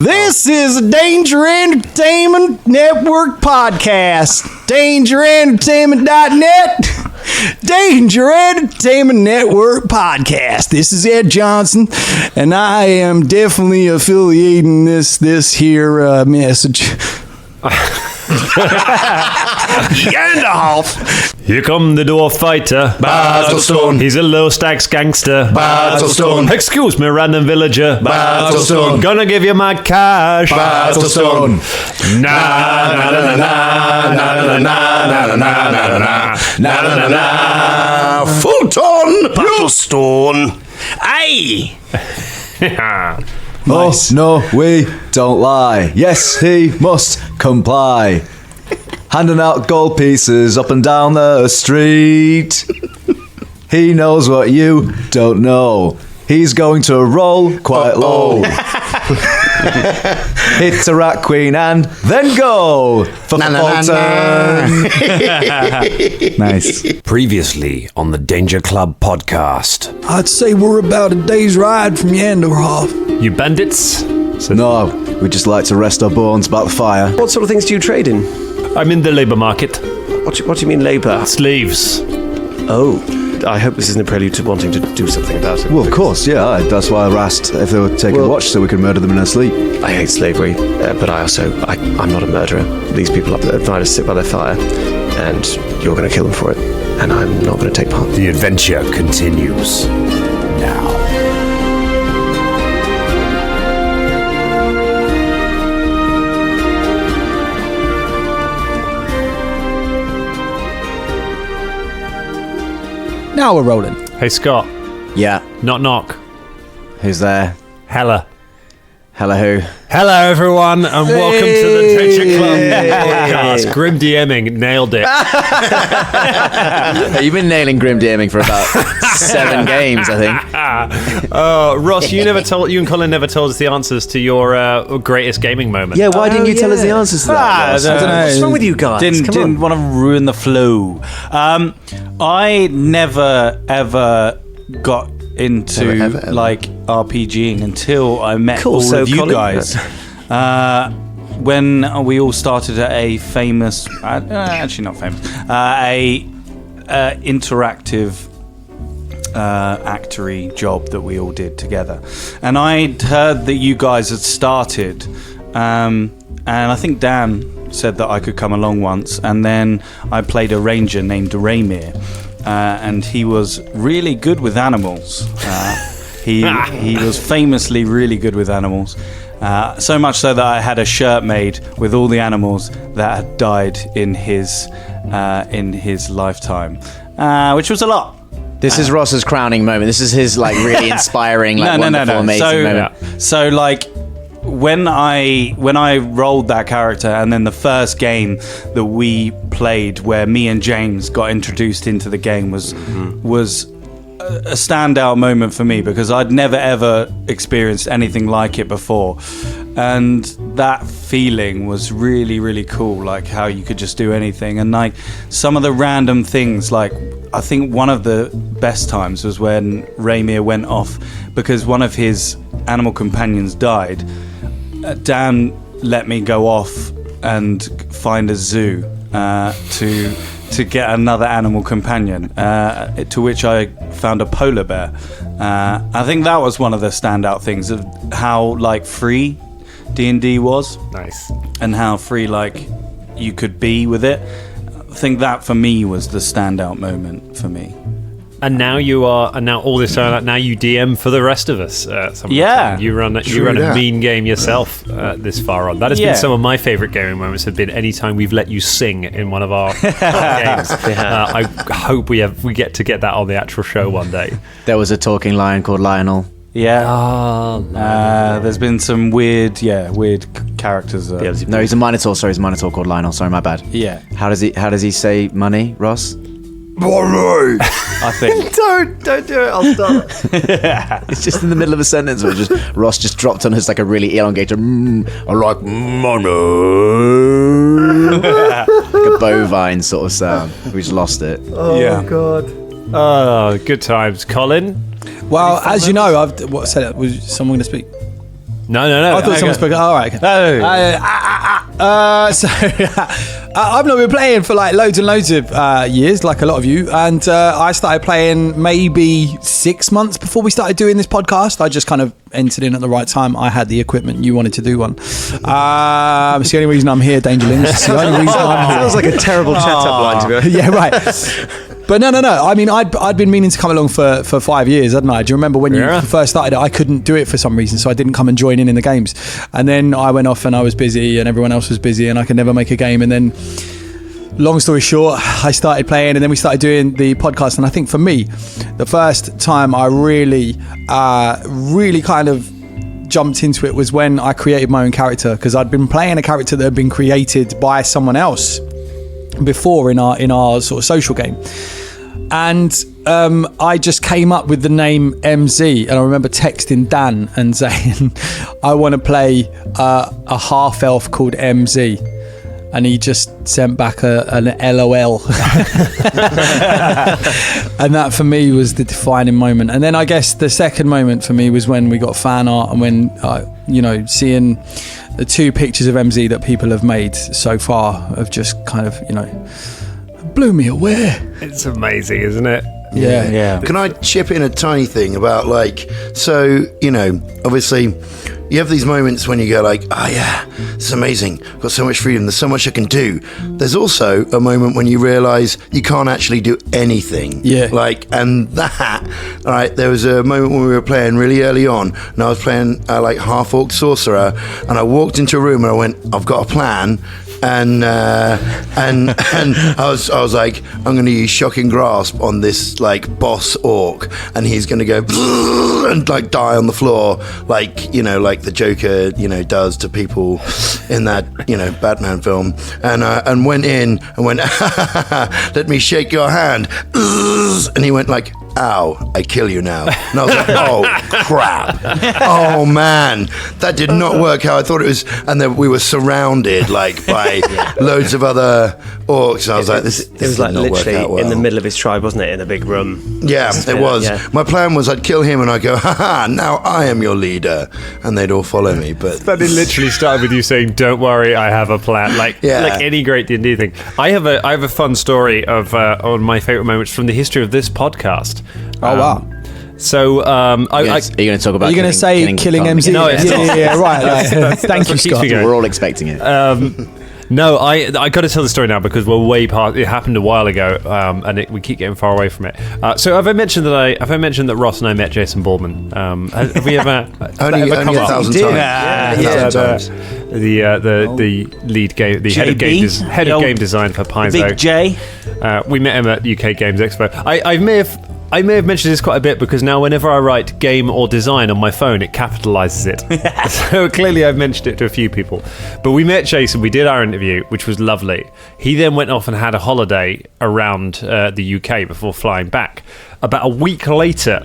This is a Danger Entertainment Network podcast. DangerEntertainment.net. Danger Entertainment Network podcast. This is Ed Johnson, and I am definitely affiliating this here message. Janderhoff. Here come the dwarf fighter, Battlestone. He's a low stacks gangster, Battlestone. Excuse me, random villager, Battlestone. Gonna give you my cash, Battlestone. Na na na na na na na na na na na. Fulton. Battlestone. Aye. Nice. Oh, no, we don't lie. Yes, he must comply. Handing out gold pieces up and down the street. He knows what you don't know. He's going to roll quite low. Hit a rat queen and then go for Fulton. Nice. Previously on the Danger Club podcast. I'd say we're about a day's ride from Janderhoff. You bandits? No, we just like to rest our bones about the fire. What sort of things do you trade in? I'm in the labour market. What do you mean labour? Slaves. Oh, I hope this isn't a prelude to wanting to do something about it. Well, of course, yeah. That's why I asked if they were taking watch so we could murder them in their sleep. I hate slavery, but I'm not a murderer. These people up there are trying to sit by their fire, and you're going to kill them for it, and I'm not going to take part. The adventure continues now. Now we're rolling. Hey Scott, Yeah. knock knock. Who's there? Hella. Hello, who? Hello everyone, and welcome to the Danger Club podcast. Grim DMing, nailed it. You've been nailing Grim DMing for about 7 games, I think. Ross, you and Colin never told us the answers to your greatest gaming moment. Yeah, why didn't you tell us the answers to that? Ross? I don't know. What's wrong with you guys? Didn't want to ruin the flow. I never ever got into Ever. like RPGing until I met Cool, all so of you Colin- guys. When we all started at a famous, actually not famous, a interactive actory job that we all did together, and I'd heard that you guys had started, and I think Dan said that I could come along once, and then I played a ranger named Raymir, and he was really good with animals. He was famously really good with animals, so much so that I had a shirt made with all the animals that had died in his lifetime, which was a lot. This is Ross's crowning moment. This is his like really inspiring, wonderful, amazing moment. So like when I rolled that character, and then the first game that we played, where me and James got introduced into the game, was a standout moment for me, because I'd never ever experienced anything like it before, and that feeling was really, really cool. Like how you could just do anything, and like some of the random things. Like I think one of the best times was when Raymir went off because one of his animal companions died. Dan let me go off and find a zoo to get another animal companion, to which I found a polar bear. I think that was one of the standout things of how like free D&D was. Nice. And how free like you could be with it. I think that for me was the standout moment for me. And now all this time, now you DM for the rest of us. Yeah. You run a mean game yourself this far on. That has been some of my favourite gaming moments. Have been any time we've let you sing in one of our games. I hope we get that on the actual show one day. There was a talking lion called Lionel. Yeah. There's been some weird characters. No, he's a minotaur. Sorry, he's a minotaur called Lionel. Sorry, my bad. Yeah. How does he say money, Ross? I think. Don't do it. I'll stop. It's just in the middle of a sentence where Ross just dropped on us like a really elongated. I like money. Like a bovine sort of sound. We just lost it. Yeah. God. Oh, good times, Colin. Well, as you know, was someone going to speak? No. I thought someone spoke. All right. So I've not been playing for like loads and loads of years, like a lot of you, and I started playing maybe 6 months before we started doing this podcast. I just kind of entered in at the right time. I had the equipment. You wanted to do one. It's the only reason I'm here, Dangerlings. It's the only reason I'm here. Sounds like a terrible chat-up line to be honest. Yeah, right. But no. I mean, I'd been meaning to come along for 5 years, hadn't I? Do you remember when you first started it? I couldn't do it for some reason, so I didn't come and join in the games. And then I went off and I was busy and everyone else was busy and I could never make a game. And then, long story short, I started playing and then we started doing the podcast. And I think for me, the first time I really kind of jumped into it was when I created my own character, because I'd been playing a character that had been created by someone else before in our sort of social game, and I just came up with the name MZ, and I remember texting Dan and saying I want to play a half elf called MZ, and he just sent back an LOL. And that for me was the defining moment. And then I guess the second moment for me was when we got fan art, and when seeing the 2 pictures of MZ that people have made so far have just kind of blew me away. It's amazing, isn't it? Yeah. Can I chip in a tiny thing about obviously you have these moments when you go like, oh yeah, it's amazing, I've got so much freedom, there's so much I can do. There's also a moment when you realise you can't actually do anything. Yeah. There was a moment when we were playing really early on, and I was playing half-orc sorcerer, and I walked into a room and I went, I've got a plan. And I was like, I'm going to use shocking grasp on this boss orc, and he's going to go and die on the floor, like the Joker does to people in that Batman film, and went in and went, let me shake your hand, and he went like, ow, I kill you now. And I was like, oh crap, oh man, that did not work how I thought it was. And then we were surrounded by loads of other orcs, and I was like, this was like not work literally out well. in the middle of his tribe, wasn't it, in a big room? Yeah, it was. Yeah. My plan was I'd kill him and I'd go, haha, now I am your leader, and they'd all follow me. But it literally started with you saying, don't worry, I have a plan, like any great D&D thing. I have a fun story of one of my favourite moments from the history of this podcast. Oh wow. are So, you going to talk about? Are you going to say killing MZ? No, it's right. Thank you, Scott. We're all expecting it. No, I got to tell the story now because we're way past. It happened a while ago, and we keep getting far away from it. So have I mentioned that Ross and I met Jason Ballman? Have we ever? only 1,000 times. Yeah. The lead game, the head of game design for Paizo. Big J. We met him at UK Games Expo. I may have mentioned this quite a bit because now whenever I write game or design on my phone, it capitalizes it. So clearly I've mentioned it to a few people. But we met Jason, we did our interview, which was lovely. He then went off and had a holiday around the UK before flying back. About a week later,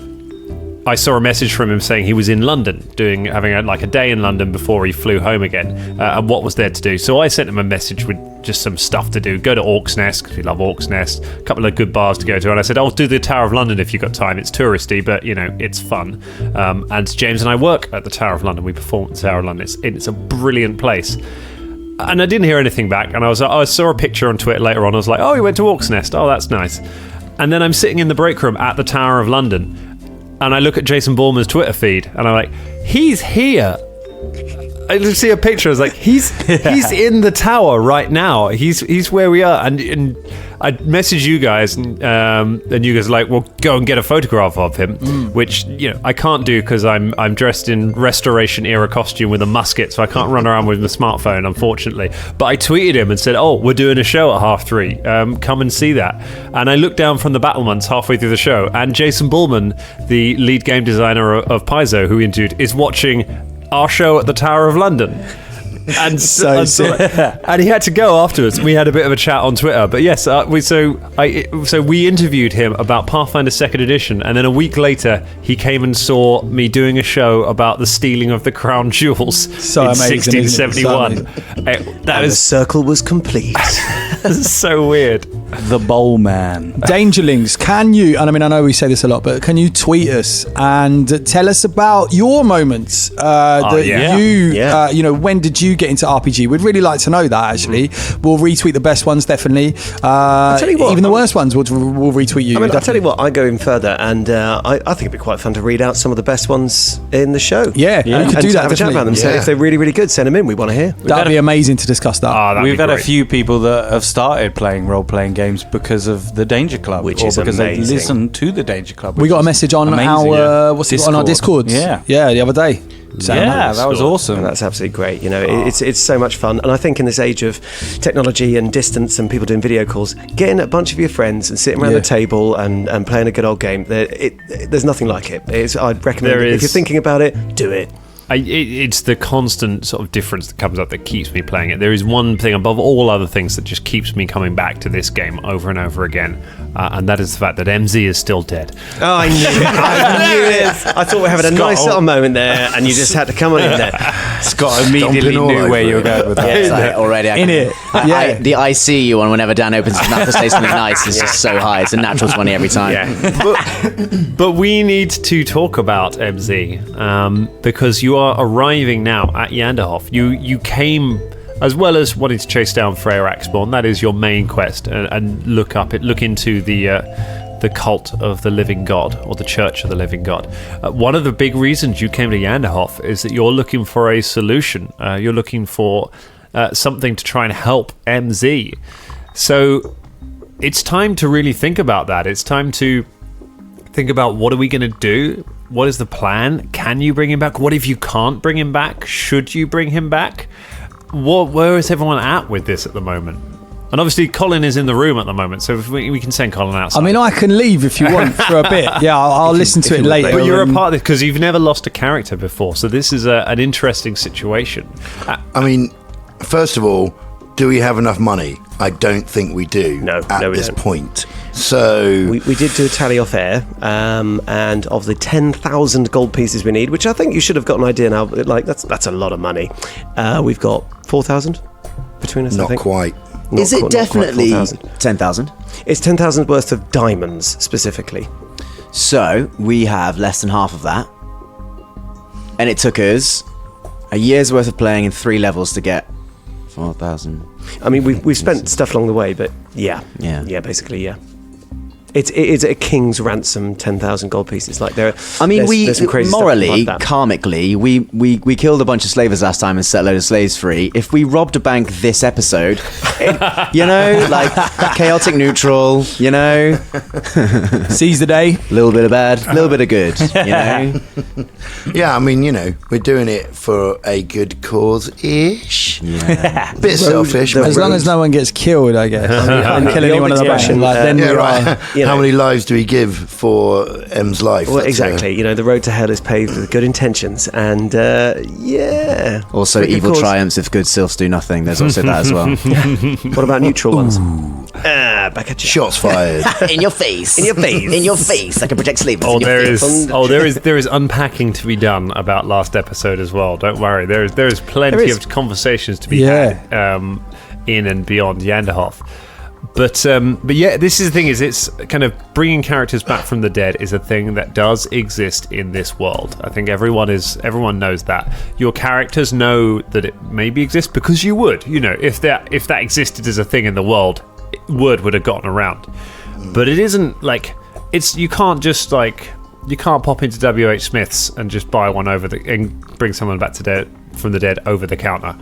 I saw a message from him saying he was in London, having a day in London before he flew home again, and what was there to do. So I sent him a message with just some stuff to do. Go to Orc's Nest, because we love Orc's Nest, a couple of good bars to go to, and I said, I'll do the Tower of London if you've got time. It's touristy, but, it's fun. And James and I work at the Tower of London. We perform at the Tower of London. It's a brilliant place. And I didn't hear anything back, and I saw a picture on Twitter later on. I was like, oh, he went to Orc's Nest. Oh, that's nice. And then I'm sitting in the break room at the Tower of London, and I look at Jason Ballman's Twitter feed, and I'm like, he's here. I just see a picture. I was like, he's in the tower right now. He's where we are. And I messaged you guys, and you guys are like, well, go and get a photograph of him, which I can't do because I'm dressed in Restoration era costume with a musket, so I can't run around with my smartphone, unfortunately. But I tweeted him and said, oh, we're doing a show at 3:30. Come and see that. And I looked down from the battlements halfway through the show, and Jason Ballman, the lead game designer of Paizo, who we interviewed, is watching our show at the Tower of London. And and he had to go afterwards. We had a bit of a chat on Twitter, but yes, we interviewed him about Pathfinder 2nd Edition, and then a week later he came and saw me doing a show about the stealing of the crown jewels in 1671. The circle was complete. So weird. the Bowl Man. Dangerlings, can you, and I mean, I know we say this a lot, but can you tweet us and tell us about your moments when did you get into RPG? We'd really like to know that, actually. We'll retweet the best ones, definitely. I'll tell you what, even the worst ones, we'll retweet you. I mean, I'll tell you what, I go in further, and I think it'd be quite fun to read out some of the best ones in the show. Yeah, you could do that, have a chat about them. So if they're really, really good, send them in. We want to hear. That'd be amazing to discuss that. We've had a few people that have started playing role-playing games because of the Danger Club, because they listen to the Danger Club. We got a message on our on our Discord. Yeah, the other day. That was awesome. And that's absolutely great. It's so much fun. And I think in this age of technology and distance and people doing video calls, getting a bunch of your friends and sitting around the table and playing a good old game, there's nothing like it. I'd recommend it. If you're thinking about it, do it. It's the constant sort of difference that comes up that keeps me playing it. There is one thing above all other things that just keeps me coming back to this game over and over again, and that is the fact that MZ is still dead. Oh, I knew it. I thought we were having a nice little moment there, and you just had to come on in there. Scott immediately knew where you were going with that. It's like already the I see you one whenever Dan opens his mouth to say something nice is just so high. It's a natural 20 every time. Yeah. But we need to talk about MZ because you are arriving now at Janderhoff. You came, as well as wanting to chase down Freya Axborn, that is your main quest, and look into the cult of the living god, or the church of the living god. One of the big reasons you came to Janderhoff is that you're looking for a solution. You're looking for something to try and help MZ. So it's time to really think about that. It's time to think about, what are we going to do? What is the plan? Can you bring him back? What if you can't bring him back? Should you bring him back? Where is everyone at with this at the moment? And obviously Colin is in the room at the moment, so if we can send Colin outside. I mean, I can leave if you want for a bit. Yeah, I'll listen to it later. But you're a part of this because you've never lost a character before, so this is an interesting situation. I mean, first of all, do we have enough money? I don't think we do at this point. So we did do a tally off air, and of the 10,000 gold pieces we need, which I think you should have got an idea now. Like that's a lot of money. We've got 4,000 between us. Not I think. Quite. Is it definitely 10,000? It's 10,000 worth of diamonds specifically. So we have less than half of that, and it took us a year's worth of playing in 3 levels to get 4,000. I mean, we've spent stuff along the way, but basically. It's a king's ransom, 10,000 gold pieces. Like there's some crazy morally, stuff like that. karmically, we killed a bunch of slavers last time and set a load of slaves free. If we robbed a bank this episode, chaotic neutral, seize the day, a little bit of bad, a little bit of good, Yeah, I mean, we're doing it for a good cause-ish. Yeah. Bit selfish. As long as no one gets killed, I guess. And kill anyone in the bank. How many lives do we give for M's life? Well, exactly. The road to hell is paved with good intentions, and Also, evil triumphs if good sylphs do nothing. There's also that as well. What about neutral ones? Back at you. Shots fired. In your face. In your face. In your face. I can project slavers. There is unpacking to be done about last episode as well. Don't worry. There is plenty of conversations to be had in and beyond Janderhoff. But yeah, this is the thing, is it's kind of bringing characters back from the dead is a thing that does exist in this world. I think everyone knows that. Your characters know that it maybe exists because you would, if that existed as a thing in the world, word would have gotten around. But it isn't like you can't just you can't pop into WH Smith's and just buy one and bring someone back from the dead over the counter.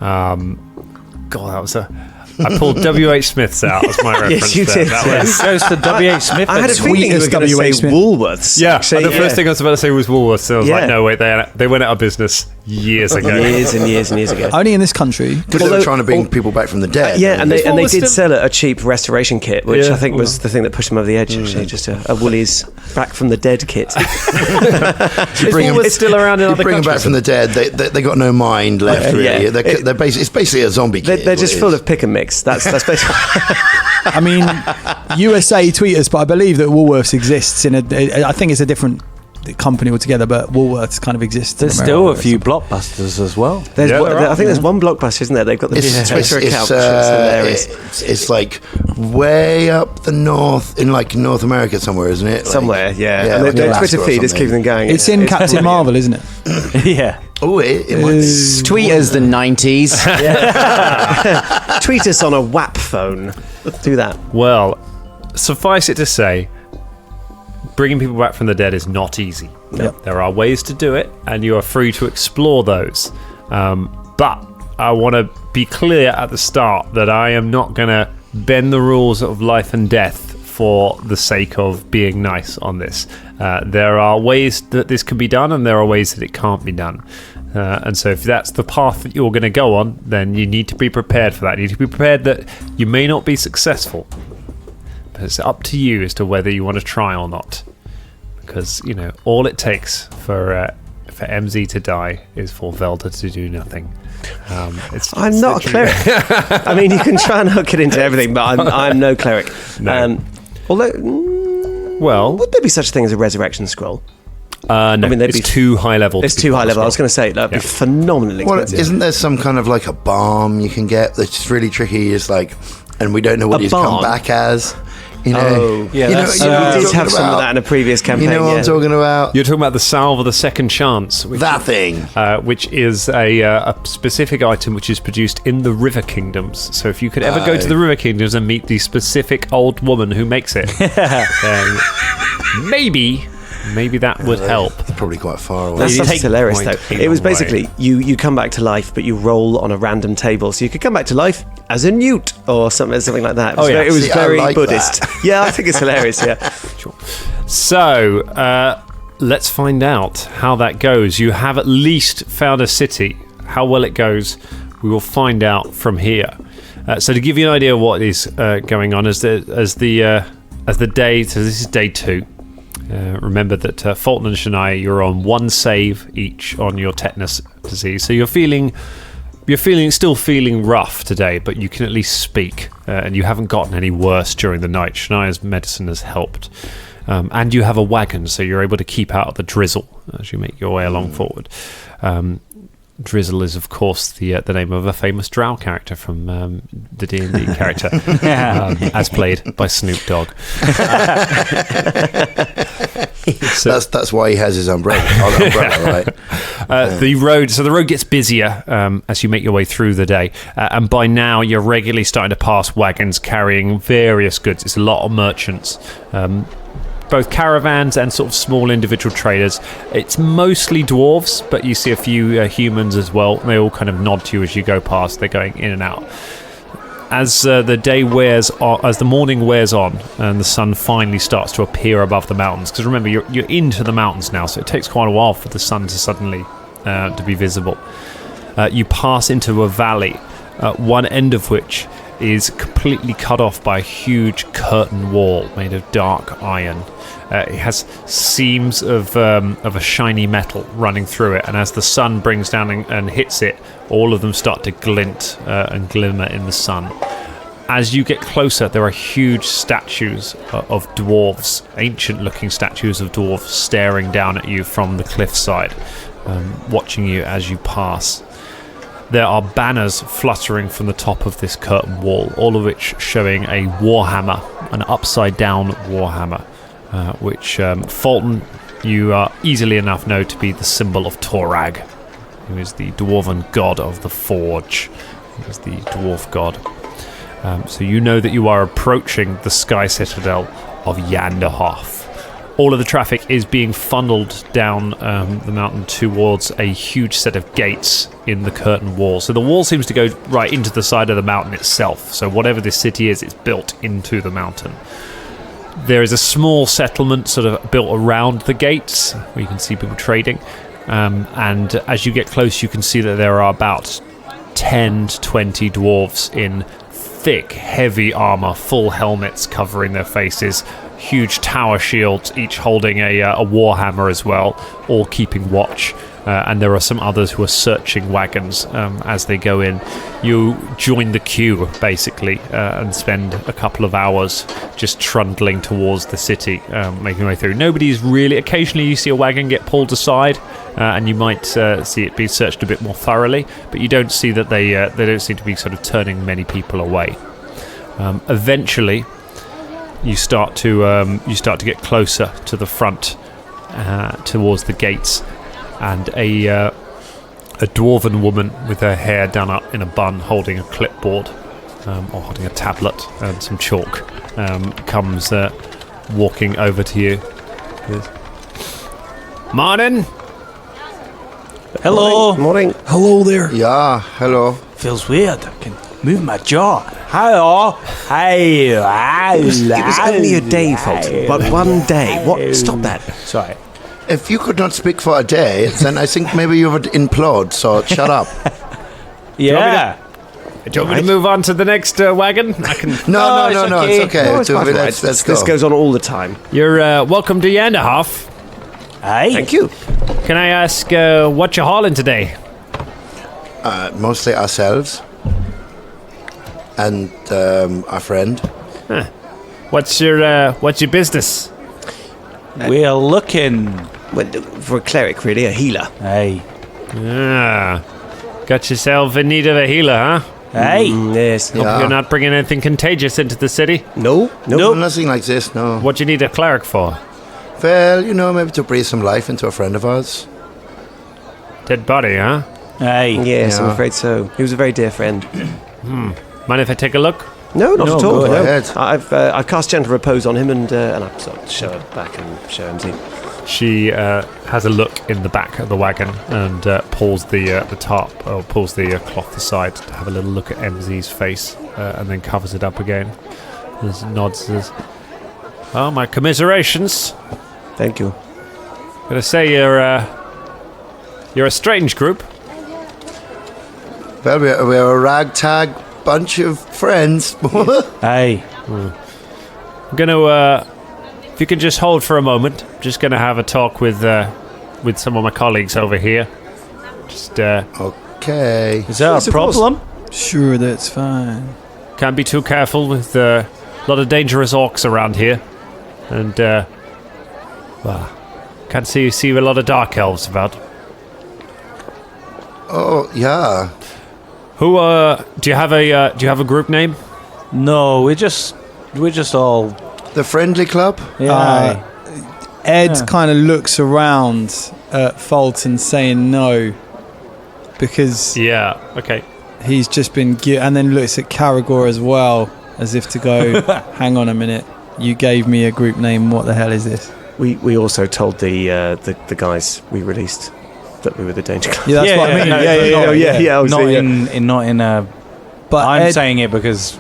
God, that was I pulled W.H. Smith's out as my reference. Yes, you did. Who goes to W.H. Smith? I had a feeling you were going to say Woolworths. Yeah, the first thing I was about to say was Woolworths. So I was like, no, wait, they went out of business years ago. Years and years and years ago. Only in this country. Because they were trying to bring people back from the dead. And they did sell a cheap restoration kit, which I think was the thing that pushed them over the edge, actually. Just a Woolies back from the dead kit. It's still around in other countries. Bring them back from the dead, they got no mind left, really. It's basically a zombie kit. They're just full of pick and mix. That's basically. I mean, USA tweet us, but I believe that Woolworths exists I think it's a different company altogether, but Woolworths kind of exists. There's still a few blockbusters as well. I think there's one Blockbuster, isn't there? They've got the Twitter account, which is hilarious. It's like way up the north, in like North America somewhere, isn't it? Like, somewhere, yeah. And like their Alaska Twitter feed is keeping them going. It's in Captain Marvel, isn't it? Yeah. Oh, it might. Tweet us the 90s. Tweet us on a WAP phone. Do that. Well, suffice it to say, bringing people back from the dead is not easy. Yep. There are ways to do it, and you are free to explore those. But I want to be clear at the start that I am not going to bend the rules of life and death for the sake of being nice on this. There are ways that this can be done, and there are ways that it can't be done. And so if that's the path that you're going to go on, then you need to be prepared for that. You need to be prepared that you may not be successful. But it's up to you as to whether you want to try or not. Because, all it takes for MZ to die is for Velder to do nothing. I'm not a cleric. I mean, you can try and hook it into everything, but I'm no cleric. No. Although, would there be such a thing as a resurrection scroll? No, I mean, it's too high level. It's too high level. I was going to say that'd be phenomenally expensive. Well, isn't there some kind of like a balm you can get that's really tricky? It's like, and we don't know what he's come back as. We did have some of that in a previous campaign. You know what I'm talking about? You're talking about the Salve of the Second Chance. Which is a specific item which is produced in the River Kingdoms. So if you could ever go to the River Kingdoms and meet the specific old woman who makes it, then maybe that would help. It's probably quite far away. That stuff is hilarious, though. It was basically you come back to life, but you roll on a random table. So you could come back to life as a newt or something like that. It was very Buddhist. Yeah, I think it's hilarious. Yeah. Sure. So let's find out how that goes. You have at least found a city. How well it goes, we will find out from here. So to give you an idea of what is going on as the day. So this is day 2. Remember that Fulton and Shania, you're on 1 save each on your tetanus disease, so you're still feeling rough today, but you can at least speak, and you haven't gotten any worse during the night. Shania's medicine has helped, and you have a wagon, so you're able to keep out of the drizzle as you make your way along forward. Drizzle is, of course, the name of a famous Drow character from the D&D character, as played by Snoop Dogg. So that's why he has his umbrella, right? The road gets busier as you make your way through the day, and by now you're regularly starting to pass wagons carrying various goods. It's a lot of merchants. Both caravans and sort of small individual traders. It's mostly dwarves, but you see a few humans as well. They all kind of nod to you as you go past. They're going in and out. As the morning wears on, and the sun finally starts to appear above the mountains. Because remember, you're into the mountains now, so it takes quite a while for the sun to suddenly to be visible. You pass into a valley, one end of which is completely cut off by a huge curtain wall made of dark iron. It has seams of a shiny metal running through it, and as the sun brings down and hits it, all of them start to glint and glimmer in the sun. As you get closer, there are huge statues of dwarves, ancient-looking statues of dwarves staring down at you from the cliffside, watching you as you pass. There are banners fluttering from the top of this curtain wall, all of which showing a warhammer, an upside-down warhammer, which Fulton, you easily enough know to be the symbol of Torag, who is the dwarven god of the forge. He is the dwarf god. So you know that you are approaching the sky citadel of Janderhoff. All of the traffic is being funneled down the mountain towards a huge set of gates in the curtain wall. So the wall seems to go right into the side of the mountain itself. So whatever this city is, it's built into the mountain. There is a small settlement sort of built around the gates where you can see people trading. And as you get close, you can see that there are about 10 to 20 dwarves in thick, heavy armour, full helmets covering their faces, huge tower shields, each holding a warhammer as well, all keeping watch. And there are some others who are searching wagons as they go in. You join the queue, basically, and spend a couple of hours just trundling towards the city, making your way through. Nobody's really... Occasionally you see a wagon get pulled aside, and you might see it be searched a bit more thoroughly, but you don't see that they don't seem to be sort of turning many people away. Eventually, you start to get closer to the front, towards the gates, and a dwarven woman with her hair done up in a bun, holding a clipboard, or holding a tablet and some chalk, comes walking over to you. Morning. Hello. Morning. Hello there. Yeah, hello. Feels weird. I can move my jaw. Hello. Hey. It was only a day, Fulton, but one day. What? Stop that. Sorry. If you could not speak for a day, then I think maybe you would implode, so shut up. Yeah. Do you want me to move on to the next wagon? I can. No, it's okay. No, it's fine. Let's go. This goes on all the time. You're welcome to Janderhoff. Hey. Thank you. Can I ask what you're hauling today? Mostly ourselves and our friend. What's your business? We're looking. Well, for a cleric, really, a healer. Hey. Got yourself in need of a healer, huh? Hey. Yes. Hope you're not bringing anything contagious into the city. No. Nothing like this, no. What do you need a cleric for? Well, maybe to breathe some life into a friend of ours. Dead body, huh? Hey. Yes, I'm Yeah. afraid so. He was a very dear friend. Mind if I take a look? No, not at all. go No. ahead. I've cast gentle repose on him, and I sort of show her back and show him. She has a look in the back of the wagon and pulls the tarp, or pulls the cloth aside to have a little look at MZ's face, and then covers it up again. Just nods, says, "Oh, my commiserations. Thank you. Gotta say you're a strange group. Well, we're a ragtag bunch of friends. Hey. I'm gonna if you can just hold for a moment, I'm just gonna have a talk with some of my colleagues over here. Just Okay. Is that Yes, a of course. problem? Sure, that's fine. can't be too careful with a lot of dangerous orcs around here, and well, can't see a lot of dark elves about. Oh, yeah. Who do you have a group name? No, we're just all. The friendly club? Yeah. Ed kind of looks around at Fulton saying no because Yeah. Okay. he's just been and then looks at Karagor as well as if to go, hang on a minute, you gave me a group name, what the hell is this? We also told the guys we released that we were the Danger Club. Yeah, that's what I mean. no, yeah. not in a. But I'm Ed, saying it because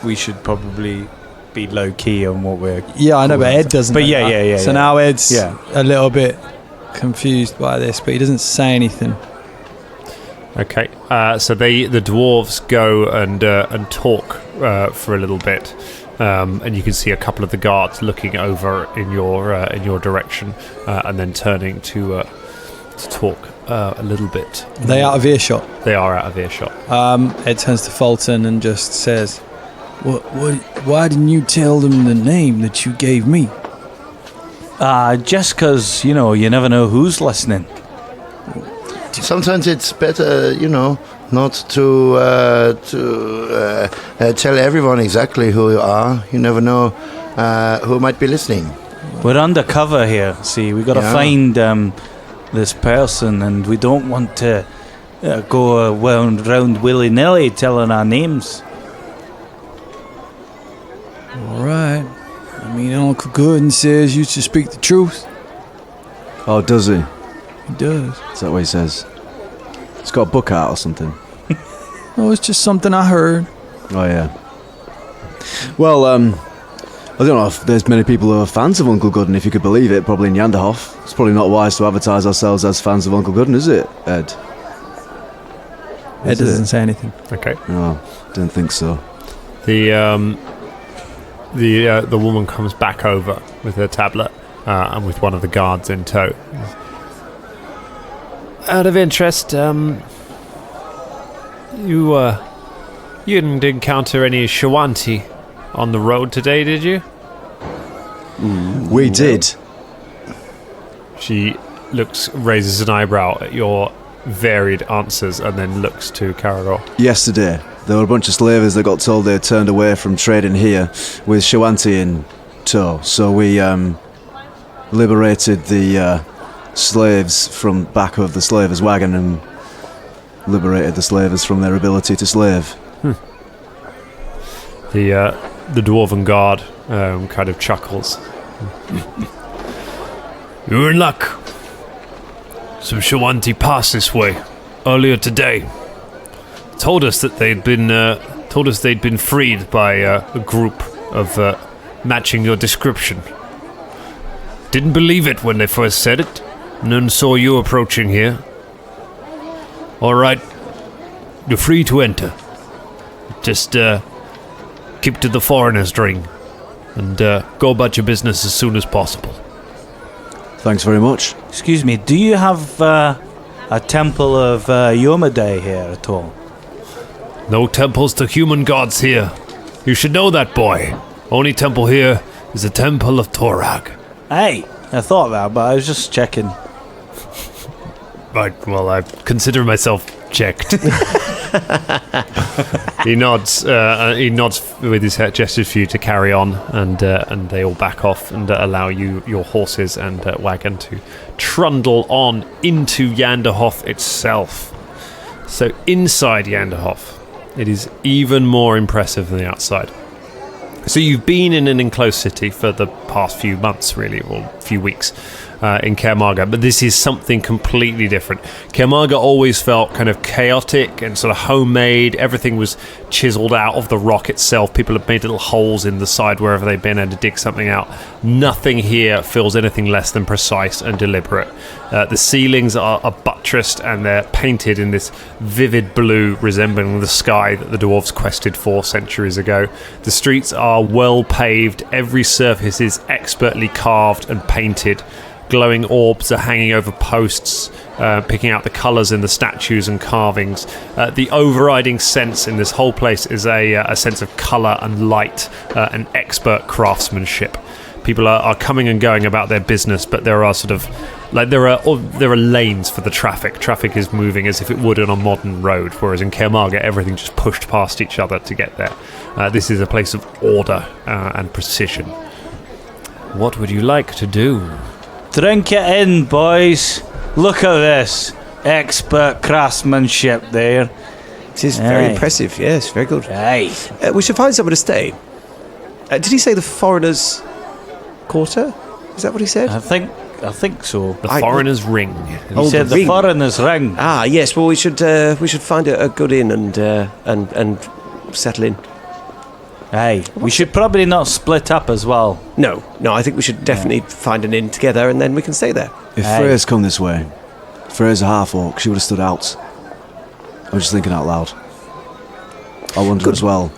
we should probably be low key on what we're. yeah, I know, but Ed doesn't. But know yeah, that. yeah. So now Ed's Yeah. a little bit confused by this, but he doesn't say anything. Okay. So the dwarves go and talk for a little bit, and you can see a couple of the guards looking over in your direction, and then turning to talk a little bit. Are they out of earshot? They are out of earshot. Ed turns to Fulton and just says, "What? Why didn't you tell them the name that you gave me?" Just because you never know who's listening. Sometimes it's better, not to tell everyone exactly who you are. You never know who might be listening. We're undercover here. See, we got to Yeah. find this person, and we don't want to go around willy nilly telling our names. All right. I mean, Uncle Gooden says you should speak the truth. Oh, does he? He does. Is that what he says? He's got a book out or something. Oh, it's just something I heard. Oh, yeah. Well, I don't know if there's many people who are fans of Uncle Gooden, if you could believe it, probably in Janderhoff. It's probably not wise to advertise ourselves as fans of Uncle Gooden, is it, Ed? Ed doesn't say anything. Okay. No, didn't think so. The The woman comes back over with her tablet and with one of the guards in tow. Out of interest, you didn't encounter any Shawanti on the road today, did you? We did. She raises an eyebrow at your varied answers and then looks to Karagor. Yesterday, there were a bunch of slavers that got told they turned away from trading here with Shawanti in tow. So we liberated the slaves from back of the slavers' wagon and liberated the slavers from their ability to slave. The dwarven guard kind of chuckles. You were in luck. Some Shawanti passed this way earlier today. Told us that they'd been freed by a group of matching your description. Didn't believe it when they first said it, and then saw you approaching here. All right, you're free to enter. Just keep to the foreigner's ring, and go about your business as soon as possible. Thanks very much. Excuse me, do you have a temple of Yomade here at all? No temples to human gods here. You should know that, boy. Only temple here is the Temple of Torag. Hey, I thought that, but I was just checking. Right, well, I consider myself checked. He nods with his head gestures for you to carry on, and they all back off and allow your horses and wagon to trundle on into Janderhoff itself. So inside Janderhoff, it is even more impressive than the outside. So you've been in an enclosed city for the past few months, really, or few weeks, in Karagor, but this is something completely different. Karagor always felt kind of chaotic and sort of homemade. Everything was chiseled out of the rock itself. People have made little holes in the side wherever they've been and to dig something out. Nothing here feels anything less than precise and deliberate. The ceilings are buttressed and they're painted in this vivid blue resembling the sky that the dwarves quested for centuries ago. The streets are well paved. Every surface is expertly carved and painted. Glowing orbs are hanging over posts, picking out the colours in the statues and carvings. The overriding sense in this whole place is a sense of colour and light and expert craftsmanship. People are coming and going about their business, but there are there are lanes for the traffic. Traffic is moving as if it would on a modern road, whereas in Karagor everything just pushed past each other to get there. This is a place of order and precision. What would you like to do? Drink it in, boys. Look at this. Expert craftsmanship there. It is very impressive, yes, very good. Hey. We should find somewhere to stay. Did he say the foreigners' quarter? Is that what he said? I think so. The foreigner's ring. He said the foreigner's ring. Ah, yes. Well, we should find a good inn and settle in. Hey, we should probably not split up as well. No, I think we should definitely find an inn together and then we can stay there. If Frey's come this way, Frey's a half-orc, she would have stood out. I was just thinking out loud. I wonder as well.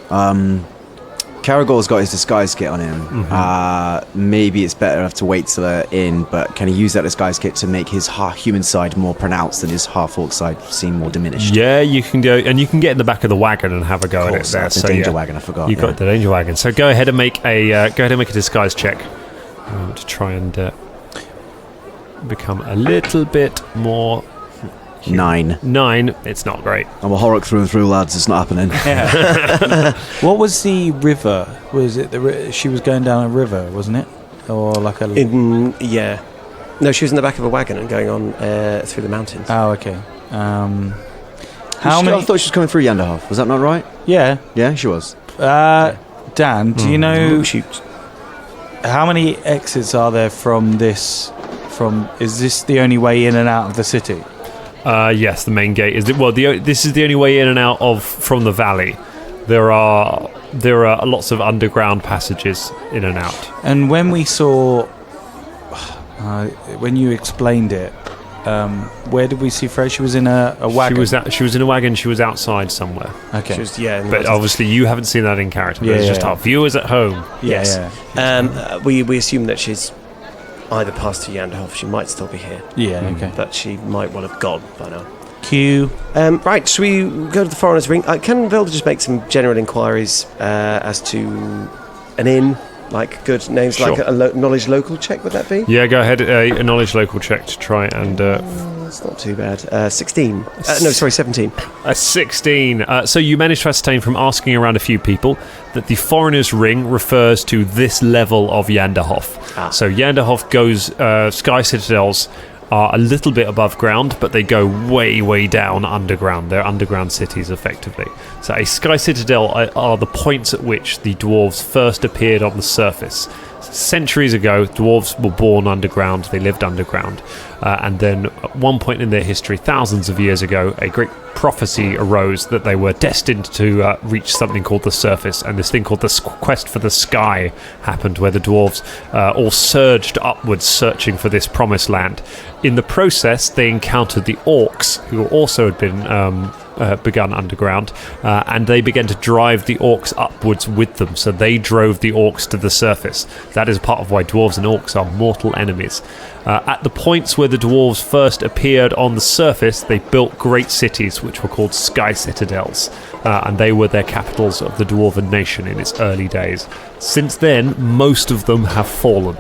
Karagor's got his disguise kit on him. Mm-hmm. Maybe it's better to wait till they're in, but can he use that disguise kit to make his human side more pronounced and his half-orc side seem more diminished? Yeah, you can go, and you can get in the back of the wagon and have a go at it there. The danger wagon, I forgot. You've got the danger wagon. So go ahead and make a disguise check to try and become a little bit more. 9. It's not great. I'm a Horrocks through and through, lads. It's not happening. Yeah. What was the river? Was it she was going down a river, wasn't it? Or like a... yeah. No, she was in the back of a wagon and going on through the mountains. Oh, okay. How many... I thought she was coming through Janderhoff. Was that not right? Yeah. Yeah, she was. Dan, do you know... Shoot. How many exits are there from this... Is this the only way in and out of the city? Yes, the main gate is. This is the only way in and out of from the valley. There are lots of underground passages in and out. And when we saw, when you explained it, Where did we see Fray? She was in a wagon. She was in a wagon. She was outside somewhere. Okay. She was, But obviously, you haven't seen that in character. But it's just our viewers at home. Yes. We assume that she's either passed to Janderhoff. She might still be here. Yeah. Okay. But she might well have gone by now. Q. Right, should we go to the Foreigners' Ring? Can Velder just make some general inquiries as to an inn, like good names, Sure. like a knowledge local check, would that be? Yeah, go ahead. A knowledge local check to try and... It's not too bad. 16. 17. A 16. So you managed to ascertain from asking around a few people that the Foreigners' Ring refers to this level of Janderhoff. So Janderhoff goes... Sky Citadels are a little bit above ground, but they go way, way down underground. They're underground cities, effectively. So a Sky Citadel are the points at which the dwarves first appeared on the surface. Centuries ago, dwarves were born underground, they lived underground, and then at one point in their history, thousands of years ago, a great prophecy arose that they were destined to reach something called the surface, and this thing called the quest for the sky happened, where the dwarves all surged upwards searching for this promised land. In the process, they encountered the orcs, who also had been begun underground, and they began to drive the orcs upwards with them, so they drove the orcs to the surface. That is part of why dwarves and orcs are mortal enemies. At the points where the dwarves first appeared on the surface, they built great cities which were called Sky Citadels, and they were their capitals of the Dwarven nation in its early days. Since then, most of them have fallen.